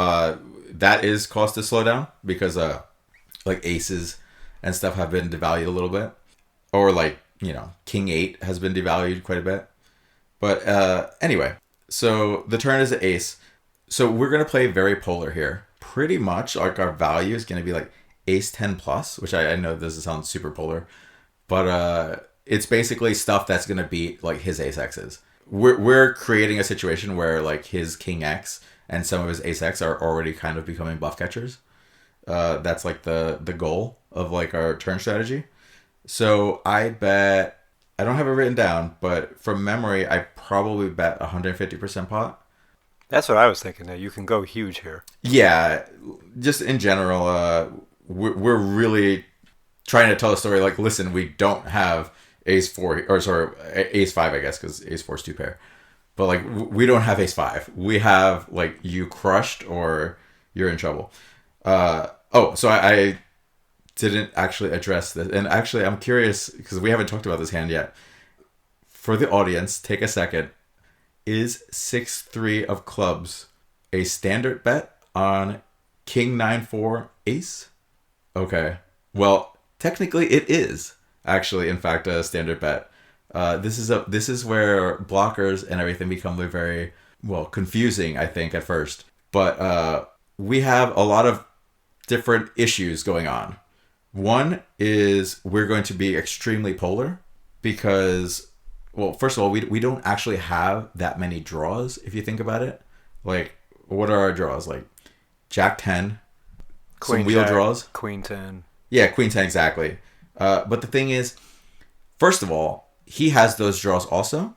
Speaker 2: that is caused to slow down because like aces and stuff have been devalued a little bit, or like, you know, King 8 has been devalued quite a bit. But anyway, so the turn is an ace. So we're gonna play very polar here. Pretty much like our value is gonna be like ace 10 plus, which I know doesn't sound super polar. But it's basically stuff that's going to beat like his ace-x's. We're creating a situation where like his king x and some of his ace-x are already kind of becoming bluff catchers. That's like the goal of like our turn strategy. So I bet, I don't have it written down, but from memory, I probably bet 150% pot.
Speaker 3: That's what I was thinking, that you can go huge here.
Speaker 2: Yeah, just in general, we're really... trying to tell a story like, listen, we don't have ace-5, I guess, because ace-4 is 2 pair. But like, we don't have ace-5. We have like, you crushed or you're in trouble. So I didn't actually address this. And actually, I'm curious, because we haven't talked about this hand yet. For the audience, take a second. Is 6-3 of clubs a standard bet on King 9-4 ace? Okay. Well, technically, it is actually, in fact, a standard bet. This is where blockers and everything become very confusing, I think, at first. But we have a lot of different issues going on. One is we're going to be extremely polar because, well, first of all, we don't actually have that many draws if you think about it. Like, what are our draws? Like, Jack 10,
Speaker 3: Queen
Speaker 2: some wheel
Speaker 3: Jack,
Speaker 2: draws.
Speaker 3: Queen 10.
Speaker 2: Yeah, Queen 10, exactly. But the thing is, first of all, he has those draws also.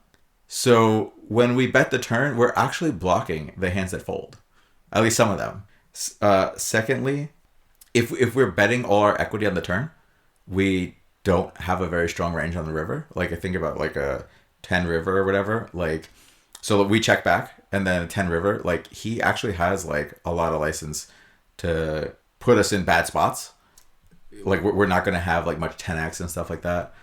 Speaker 2: So when we bet the turn, we're actually blocking the hands that fold. At least some of them. Secondly, if we're betting all our equity on the turn, we don't have a very strong range on the river. Like, I think about like a 10 river or whatever. Like, so we check back and then a 10 river. Like, he actually has like a lot of license to put us in bad spots. Like, we're not going to have like much 10x and stuff like that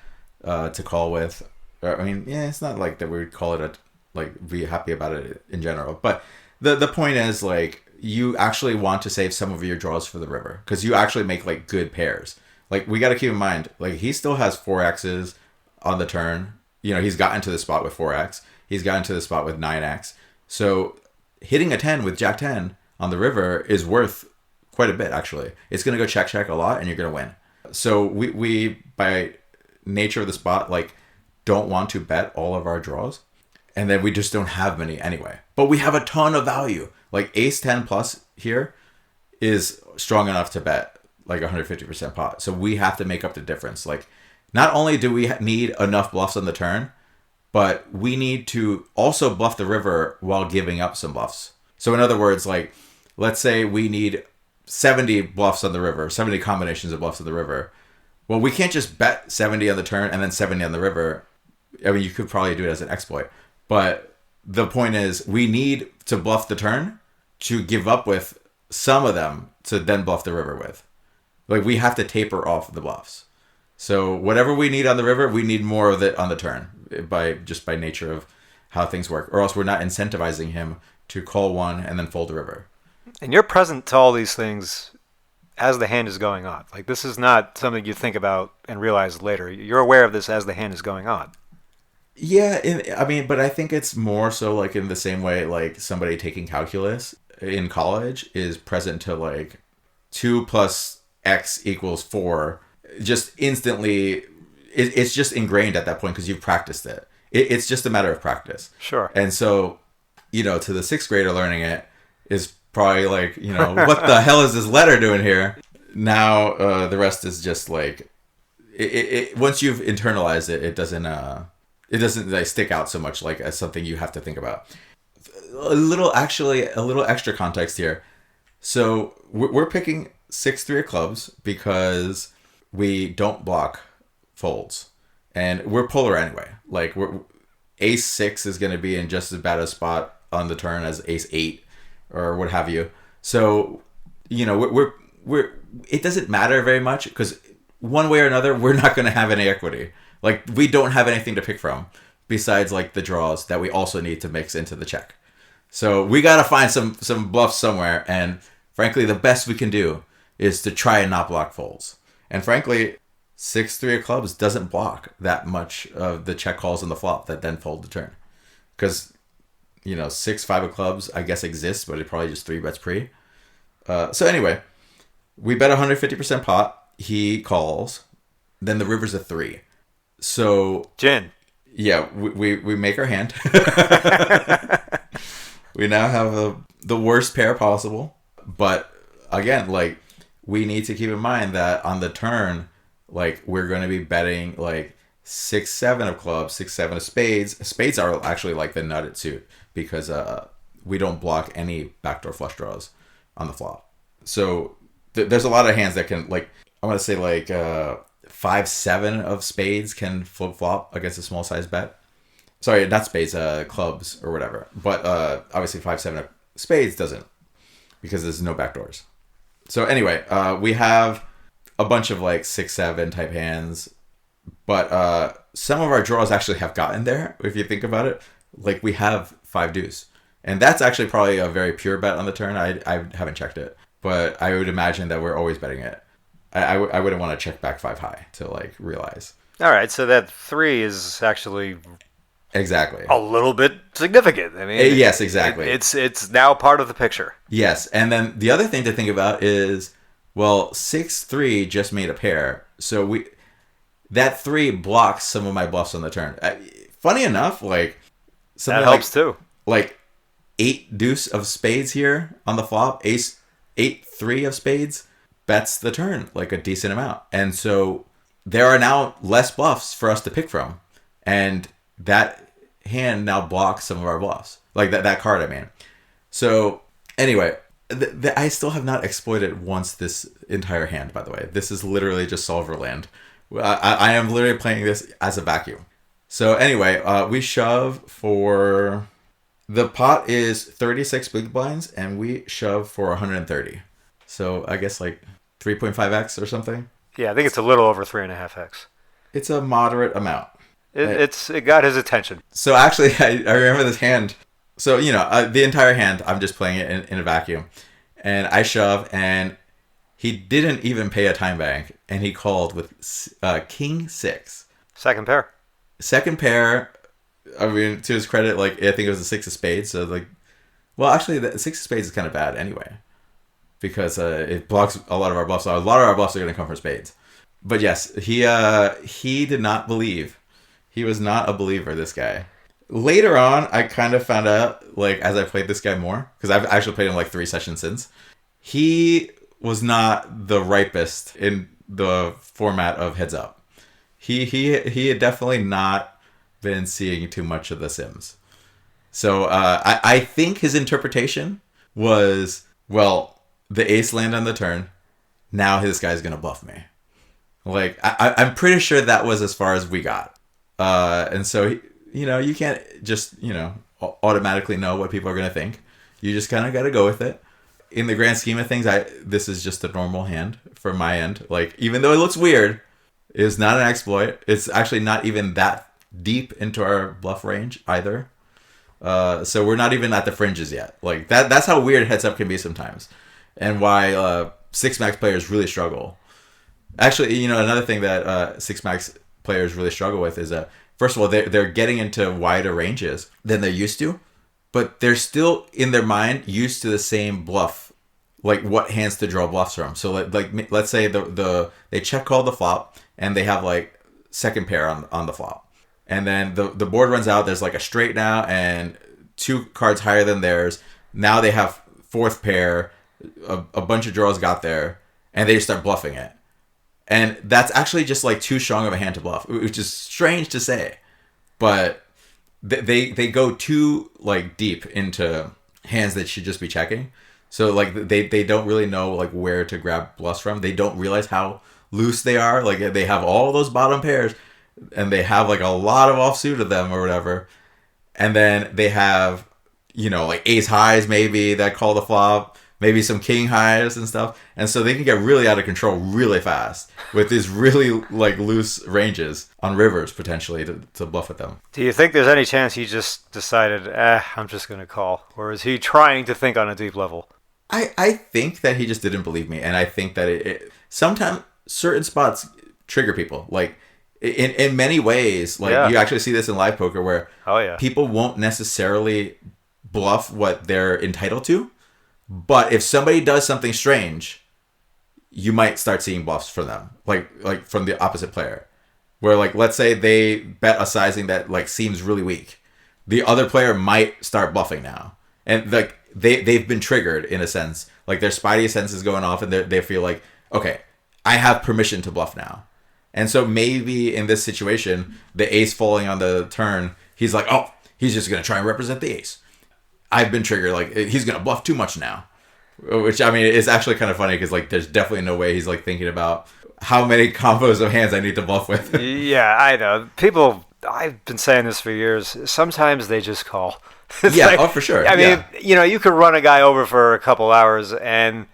Speaker 2: to call with. I mean, yeah, it's not like that we would call it like be happy about it in general. But the point is, like, you actually want to save some of your draws for the river because you actually make like good pairs. Like, we got to keep in mind, like, he still has 4x's on the turn. You know, he's gotten to the spot with 4x. He's gotten to the spot with 9x. So hitting a 10 with Jack 10 on the river is worth quite a bit, actually. It's going to go check a lot and you're going to win. So we by nature of the spot, like, don't want to bet all of our draws. And then we just don't have many anyway. But we have a ton of value. Like, ace 10 plus here is strong enough to bet like 150% pot. So we have to make up the difference. Like, not only do we need enough bluffs on the turn, but we need to also bluff the river while giving up some bluffs. So in other words, like, let's say we need 70 bluffs on the river, 70 combinations of bluffs on the river. Well, we can't just bet 70 on the turn and then 70 on the river. I mean, you could probably do it as an exploit. But the point is, we need to bluff the turn to give up with some of them to then bluff the river with. Like, we have to taper off the bluffs. So whatever we need on the river, we need more of it on the turn by nature of how things work. Or else we're not incentivizing him to call one and then fold the river.
Speaker 3: And you're present to all these things as the hand is going on. Like, this is not something you think about and realize later. You're aware of this as the hand is going on.
Speaker 2: Yeah, I mean, but I think it's more so like in the same way like somebody taking calculus in college is present to like 2 plus x equals 4. Just instantly, it's just ingrained at that point because you've practiced it. It's just a matter of practice.
Speaker 3: Sure.
Speaker 2: And so, you know, to the 6th grader learning it is probably like, you know, what the hell is this letter doing here? Now the rest is just like, once you've internalized it, it doesn't like stick out so much like as something you have to think about. A little extra context here. So we're picking 6-3 of clubs because we don't block folds, and we're polar anyway. Like, ace 6 is going to be in just as bad a spot on the turn as ace 8 or what have you. So, you know, we're it doesn't matter very much because one way or another we're not going to have any equity. Like, we don't have anything to pick from besides like the draws that we also need to mix into the check. So we got to find some bluffs somewhere, and frankly the best we can do is to try and not block folds. And frankly, 6-3 of clubs doesn't block that much of the check calls on the flop that then fold the turn. Because, you know, 6-5 of clubs I guess exists, but it probably just 3 bets pre. So anyway, we bet 150% pot. He calls. Then the river's a 3. So
Speaker 3: Gin.
Speaker 2: Yeah, we make our hand. We now have the worst pair possible. But again, like, we need to keep in mind that on the turn, like, we're going to be betting like 6-7 of clubs, 6-7 of spades. Spades are actually like the nutted suit because we don't block any backdoor flush draws on the flop. So there's a lot of hands that can, like, I want to say like 5-7 of spades can flip flop against a small size bet. Sorry, not spades, clubs or whatever. But obviously 5-7 of spades doesn't because there's no backdoors. So anyway, we have a bunch of like 6-7 type hands, but some of our draws actually have gotten there. If you think about it, like, we have 5 deuce, and that's actually probably a very pure bet on the turn. I haven't checked it, but I would imagine that we're always betting it. I wouldn't want to check back 5 high to like realize.
Speaker 3: All right, so that 3 is actually
Speaker 2: exactly
Speaker 3: a little bit significant. I mean,
Speaker 2: yes, exactly.
Speaker 3: It's now part of the picture.
Speaker 2: Yes, and then the other thing to think about is Well, 6-3 just made a pair, so that 3 blocks some of my bluffs on the turn. Funny enough, like something
Speaker 3: that helps too.
Speaker 2: Like 8 deuce of spades here on the flop, ace 8-3 of spades bets the turn like a decent amount, and so there are now less bluffs for us to pick from, and that hand now blocks some of our bluffs, like that card I mean. So anyway, I still have not exploited once this entire hand, by the way. This is literally just solver land. I am literally playing this as a vacuum. So anyway, we shove for... The pot is 36 big blinds, and we shove for 130. So I guess like 3.5x or something.
Speaker 3: Yeah, I think it's a little over 3.5x.
Speaker 2: It's a moderate amount.
Speaker 3: It got his attention.
Speaker 2: So actually, I remember this hand. So, the entire hand, I'm just playing it in a vacuum. And I shove, and he didn't even pay a time bank. And he called with king 6.
Speaker 3: Second pair.
Speaker 2: Second pair, I mean, to his credit, like, I think it was the 6 of spades. So, like, well, actually, the 6 of spades is kind of bad anyway. Because it blocks a lot of our bluffs. A lot of our bluffs are going to come from spades. But yes, he did not believe. He was not a believer, this guy. Later on, I kind of found out, like, as I played this guy more, because I've actually played him like 3 sessions since, he was not the ripest in the format of Heads Up. He had definitely not been seeing too much of the Sims. So I think his interpretation was, well, the ace land on the turn, now this guy's going to bluff me. Like, I'm pretty sure that was as far as we got. And so, you can't just, automatically know what people are going to think. You just kind of got to go with it. In the grand scheme of things, this is just a normal hand from my end. Like, even though it looks weird, it's not an exploit. It's actually not even that deep into our bluff range either. So we're not even at the fringes yet. Like, that's how weird Heads Up can be sometimes. And why 6-max players really struggle. Actually, another thing that 6-max players really struggle with is first of all, they're getting into wider ranges than they're used to, but they're still in their mind used to the same bluff, like what hands to draw bluffs from. So like let's say they check call the flop and they have like second pair on the flop, and then the board runs out. There's like a straight now and 2 cards higher than theirs. Now they have fourth pair, a bunch of draws got there, and they start bluffing it. And that's actually just like too strong of a hand to bluff, which is strange to say, but they go too like deep into hands that should just be checking. So like they don't really know like where to grab bluffs from. They don't realize how loose they are. Like they have all those bottom pairs, and they have like a lot of offsuit of them or whatever, and then they have like ace highs maybe that call the flop. Maybe some king highs and stuff. And so they can get really out of control really fast with these really like loose ranges on rivers potentially to bluff with them.
Speaker 3: Do you think there's any chance he just decided, I'm just going to call? Or is he trying to think on a deep level?
Speaker 2: I think that he just didn't believe me. And I think that sometimes certain spots trigger people. Like in many ways, like you actually see this in live poker where people won't necessarily bluff what they're entitled to. But if somebody does something strange, you might start seeing bluffs from them, like from the opposite player. Where like let's say they bet a sizing that like seems really weak, the other player might start bluffing now, and like they've been triggered in a sense, like their spidey sense is going off, and they feel like, okay, I have permission to bluff now. And so maybe in this situation, the ace falling on the turn, he's like, oh, he's just gonna try and represent the ace. I've been triggered, like he's gonna bluff too much now, which I mean is actually kind of funny because like there's definitely no way he's like thinking about how many combos of hands I need to bluff with.
Speaker 3: Yeah, I know. People, I've been saying this for years. Sometimes they just call.
Speaker 2: Yeah, like, for sure.
Speaker 3: I mean, you could run a guy over for a couple hours and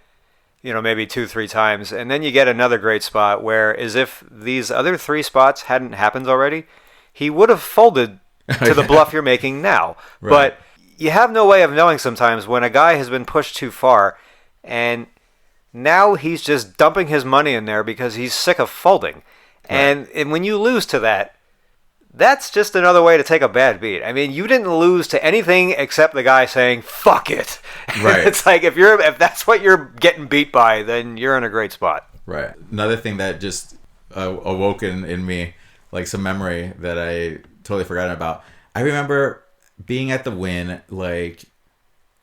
Speaker 3: maybe 2-3 times, and then you get another great spot where, as if these other 3 spots hadn't happened already, he would have folded to the bluff you're making now,
Speaker 2: right.
Speaker 3: But. You have no way of knowing sometimes when a guy has been pushed too far, and now he's just dumping his money in there because he's sick of folding. Right. And when you lose to that, that's just another way to take a bad beat. I mean, you didn't lose to anything except the guy saying "fuck it."
Speaker 2: Right.
Speaker 3: It's like if that's what you're getting beat by, then you're in a great spot.
Speaker 2: Right. Another thing that just awoke in me, like some memory that I totally forgotten about. I remember being at the Wynn, like,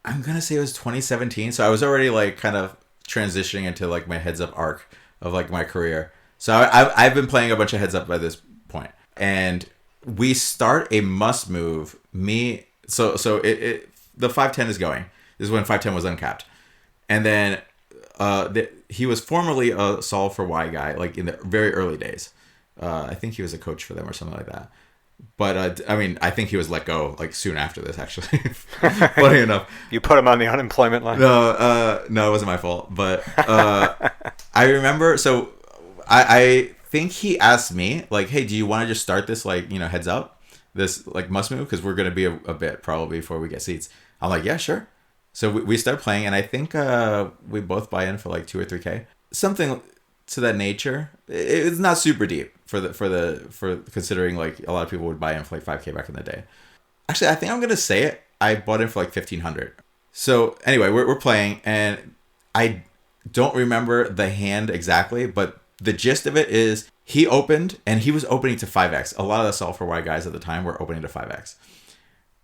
Speaker 2: I'm gonna say it was 2017. So I was already like kind of transitioning into like my heads up arc of like my career. So I've been playing a bunch of heads up by this point, and we start a must move. The 510 is going. This is when 510 was uncapped, and then he was formerly a solve for Y guy, like in the very early days. I think he was a coach for them or something like that. But I mean, I think he was let go like soon after this. Actually, funny enough,
Speaker 3: you put him on the unemployment line.
Speaker 2: No, it wasn't my fault. But I remember. So I think he asked me like, "Hey, do you want to just start this like heads up, this like must move because we're gonna be a bit probably before we get seats." I'm like, "Yeah, sure." So we start playing, and I think we both buy in for like 2 or 3K, something to that nature. It's not super deep for considering like a lot of people would buy in for like 5K back in the day. Actually, I think I'm gonna say it. I bought in for like 1,500. So anyway, we're playing, and I don't remember the hand exactly, but the gist of it is he opened, and he was opening to 5x. A lot of the solve for Y guys at the time were opening to 5x.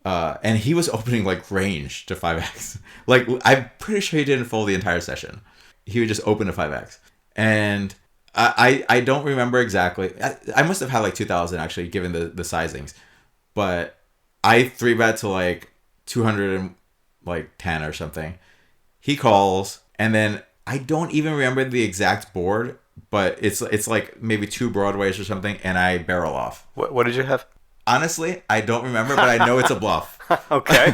Speaker 2: And he was opening like range to 5x. Like, I'm pretty sure he didn't fold the entire session. He would just open to 5x. And I don't remember exactly. I must have had like 2,000 actually, given the sizings. But I 3-bet to like 210 or something. He calls, and then I don't even remember the exact board, but it's like maybe 2 Broadways or something, and I barrel off.
Speaker 3: What did you have?
Speaker 2: Honestly, I don't remember, but I know it's a bluff.
Speaker 3: Okay.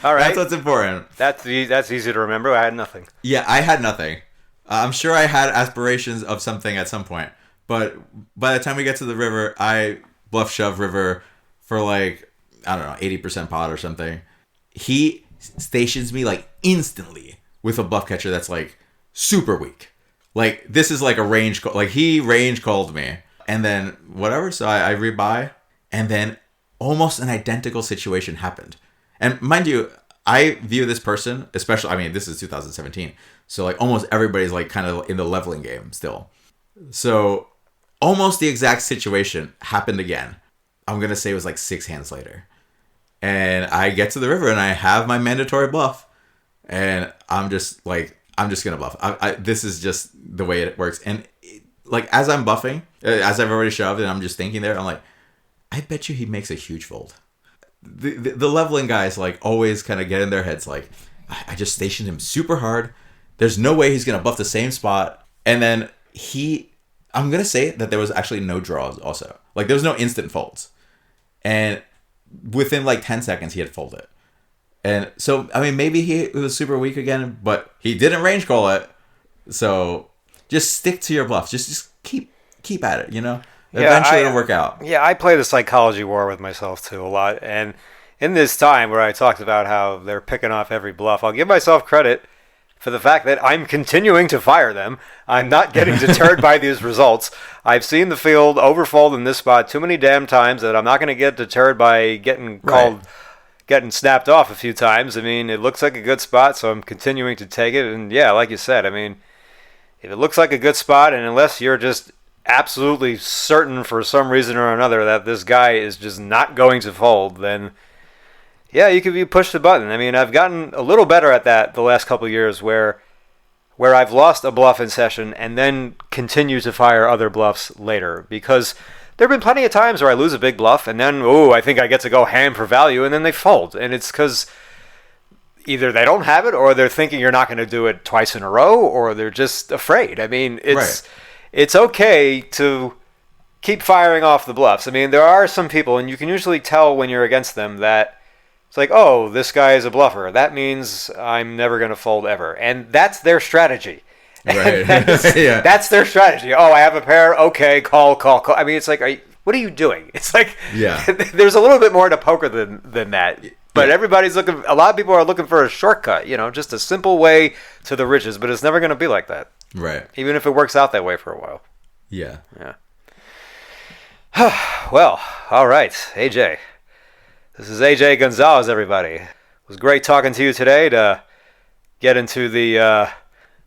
Speaker 3: All right.
Speaker 2: That's what's important.
Speaker 3: That's easy to remember. I had nothing.
Speaker 2: Yeah, I had nothing. I'm sure I had aspirations of something at some point. But by the time we get to the river, I bluff shove river for like, I don't know, 80% pot or something. He stations me like instantly with a bluff catcher that's like super weak. Like, this is like a range call. Like, he range called me. And then whatever, so I rebuy. And then almost an identical situation happened. And mind you, I view this person, especially, I mean, this is 2017. So like almost everybody's like kind of in the leveling game still. So almost the exact situation happened again. I'm going to say it was like 6 hands later. And I get to the river and I have my mandatory bluff. And I'm just going to bluff. This is just the way it works. And like as I'm buffing, as I've already shoved and I'm just thinking there, I'm like, I bet you he makes a huge fold. The leveling guys like always kind of get in their heads like, I just stationed him super hard. There's no way he's going to bluff the same spot. And then I'm going to say that there was actually no draws also. Like there was no instant folds. And within like 10 seconds he had folded. And so, I mean, maybe he was super weak again, but he didn't range call it. So just stick to your bluff. Just keep at it, Eventually it'll work out.
Speaker 3: Yeah, I play the psychology war with myself too a lot. And in this time where I talked about how they're picking off every bluff, I'll give myself credit for the fact that I'm continuing to fire them. I'm not getting deterred by these results. I've seen the field overfold in this spot too many damn times that I'm not going to get deterred by getting called, getting snapped off a few times. I mean, it looks like a good spot, so I'm continuing to take it. And yeah, like you said, I mean, if it looks like a good spot, and unless you're just absolutely certain for some reason or another that this guy is just not going to fold, then yeah, you could be pushed the button. I mean, I've gotten a little better at that the last couple of years where I've lost a bluff in session and then continue to fire other bluffs later, because there have been plenty of times where I lose a big bluff and then, I think I get to go ham for value, and then they fold. And it's because either they don't have it, or they're thinking you're not going to do it twice in a row, or they're just afraid. I mean, it's okay to keep firing off the bluffs. I mean, there are some people, and you can usually tell when you're against them, that it's like, oh, this guy is a bluffer. That means I'm never going to fold ever. And that's their strategy.
Speaker 2: Right.
Speaker 3: That's their strategy. Oh, I have a pair. Okay, call. I mean, it's like, what are you doing? It's like, there's a little bit more to poker than that. But everybody's looking, a lot of people are looking for a shortcut, just a simple way to the riches, but it's never going to be like that.
Speaker 2: Right.
Speaker 3: Even if it works out that way for a while.
Speaker 2: Yeah.
Speaker 3: Yeah. Well, all right, AJ. This is AJ Gonzalez, everybody. It was great talking to you today to get into the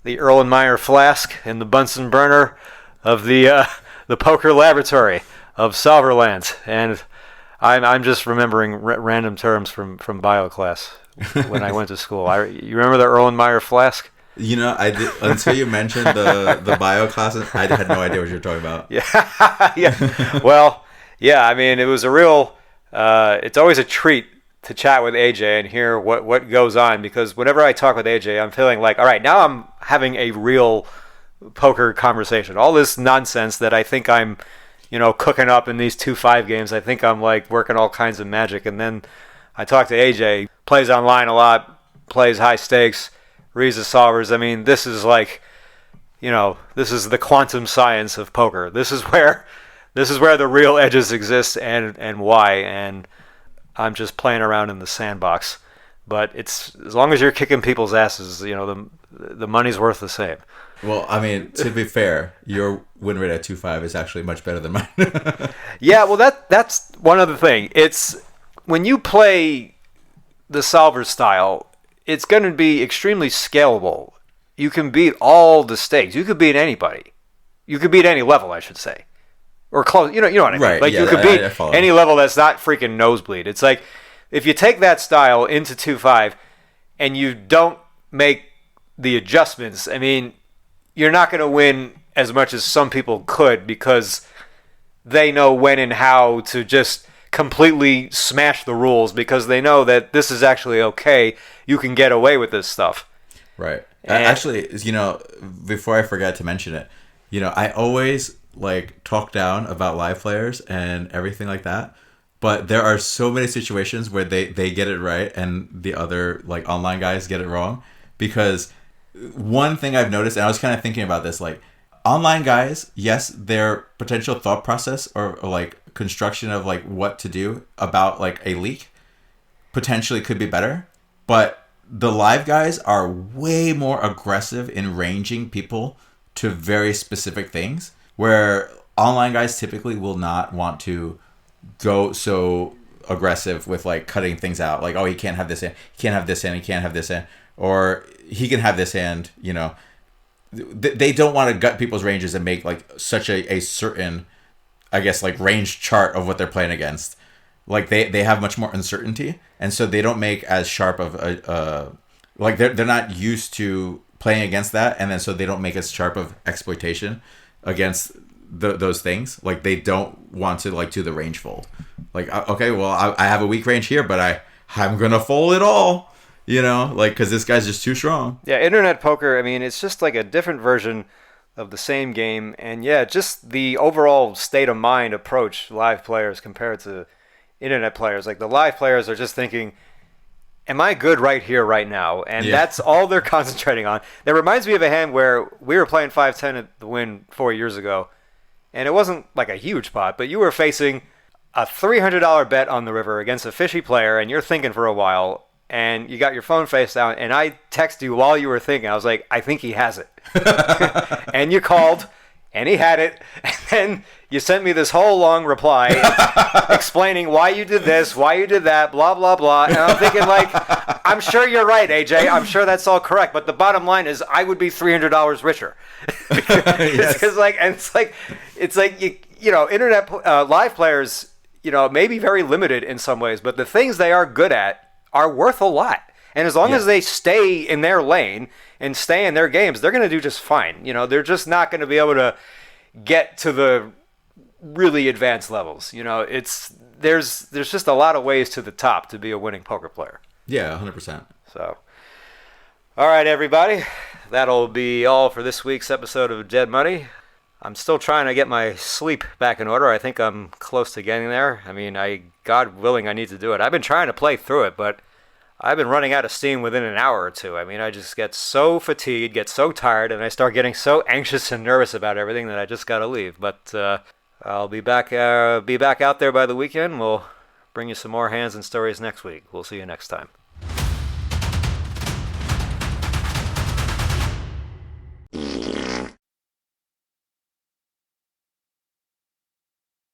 Speaker 3: Erlenmeyer flask and the Bunsen burner of the poker laboratory of Solverland. And I'm just remembering random terms from bio class when I went to school. You remember the Erlenmeyer flask?
Speaker 2: You know, I did, until you mentioned the bio classes, I had no idea what you were talking about.
Speaker 3: Yeah, yeah. Well, yeah. I mean, it was a real. It's always a treat to chat with AJ and hear what goes on, because whenever I talk with AJ, I'm feeling like, all right, now I'm having a real poker conversation. All this nonsense that I think I'm, cooking up in these 2-5 games, I think I'm like working all kinds of magic, and then I talk to AJ, plays online a lot, plays high stakes, reads the solvers. I mean, this is like, this is the quantum science of poker. This is where the real edges exist and why. And I'm just playing around in the sandbox. But it's as long as you're kicking people's asses, the money's worth the same.
Speaker 2: Well, I mean, to be fair, your win rate at 2.5 is actually much better than mine.
Speaker 3: Yeah, well, that's one other thing. It's when you play the solver style, it's going to be extremely scalable. You can beat all the stakes. You could beat anybody. You could beat any level, I should say. Or close. You know what I mean?
Speaker 2: Right,
Speaker 3: Like,
Speaker 2: yeah,
Speaker 3: you could beat
Speaker 2: I
Speaker 3: any level that's not freaking nosebleed. It's like, if you take that style into 2.5 and you don't make the adjustments, I mean, you're not going to win as much as some people could, because they know when and how to just completely smash the rules, because they know that this is actually okay. You can get away with this stuff.
Speaker 2: Right. Actually, before I forget to mention it, I always talk down about live players and everything like that. But there are so many situations where they get it right and the other online guys get it wrong. Because one thing I've noticed, and I was kind of thinking about this, online guys, yes, their potential thought process or construction of what to do about a leak potentially could be better. But the live guys are way more aggressive in ranging people to very specific things, where online guys typically will not want to go so aggressive with cutting things out. Oh, he can't have this hand, he can't have this hand, he can't have this hand, or he can have this hand. They don't want to gut people's ranges and make such a certain, I guess, range chart of what they're playing against. They have much more uncertainty, and so they don't make as sharp of a they're not used to playing against that, and then so they don't make as sharp of exploitation against those things. They don't want to do the range fold. Okay, well, I have a weak range here, but I'm gonna fold it all, because this guy's just too strong.
Speaker 3: Yeah, internet poker, I mean, it's just a different version of the same game, and yeah, just the overall state of mind approach live players compared to internet players. The live players are just thinking, am I good right here, right now? And that's all they're concentrating on. That reminds me of a hand where we were playing 5-10 at the Win 4 years ago, and it wasn't a huge pot, but you were facing a $300 bet on the river against a fishy player, and you're thinking for a while, and you got your phone face down, and I texted you while you were thinking. I was like, I think he has it. And you called, and he had it, and then you sent me this whole long reply explaining why you did this, why you did that, blah, blah, blah. And I'm thinking, I'm sure you're right, AJ. I'm sure that's all correct. But the bottom line is I would be $300 richer. Internet live players, may be very limited in some ways, but the things they are good at are worth a lot. And as long as they stay in their lane and stay in their games, they're going to do just fine. They're just not going to be able to get to the really advanced levels. There's just a lot of ways to the top to be a winning poker player.
Speaker 2: Yeah, 100%.
Speaker 3: So, all right, everybody. That'll be all for this week's episode of Dead Money. I'm still trying to get my sleep back in order. I think I'm close to getting there. I mean, God willing, I need to do it. I've been trying to play through it, but I've been running out of steam within an hour or two. I mean, I just get so fatigued, get so tired, and I start getting so anxious and nervous about everything that I just got to leave. But I'll be back out there by the weekend. We'll bring you some more hands and stories next week. We'll see you next time.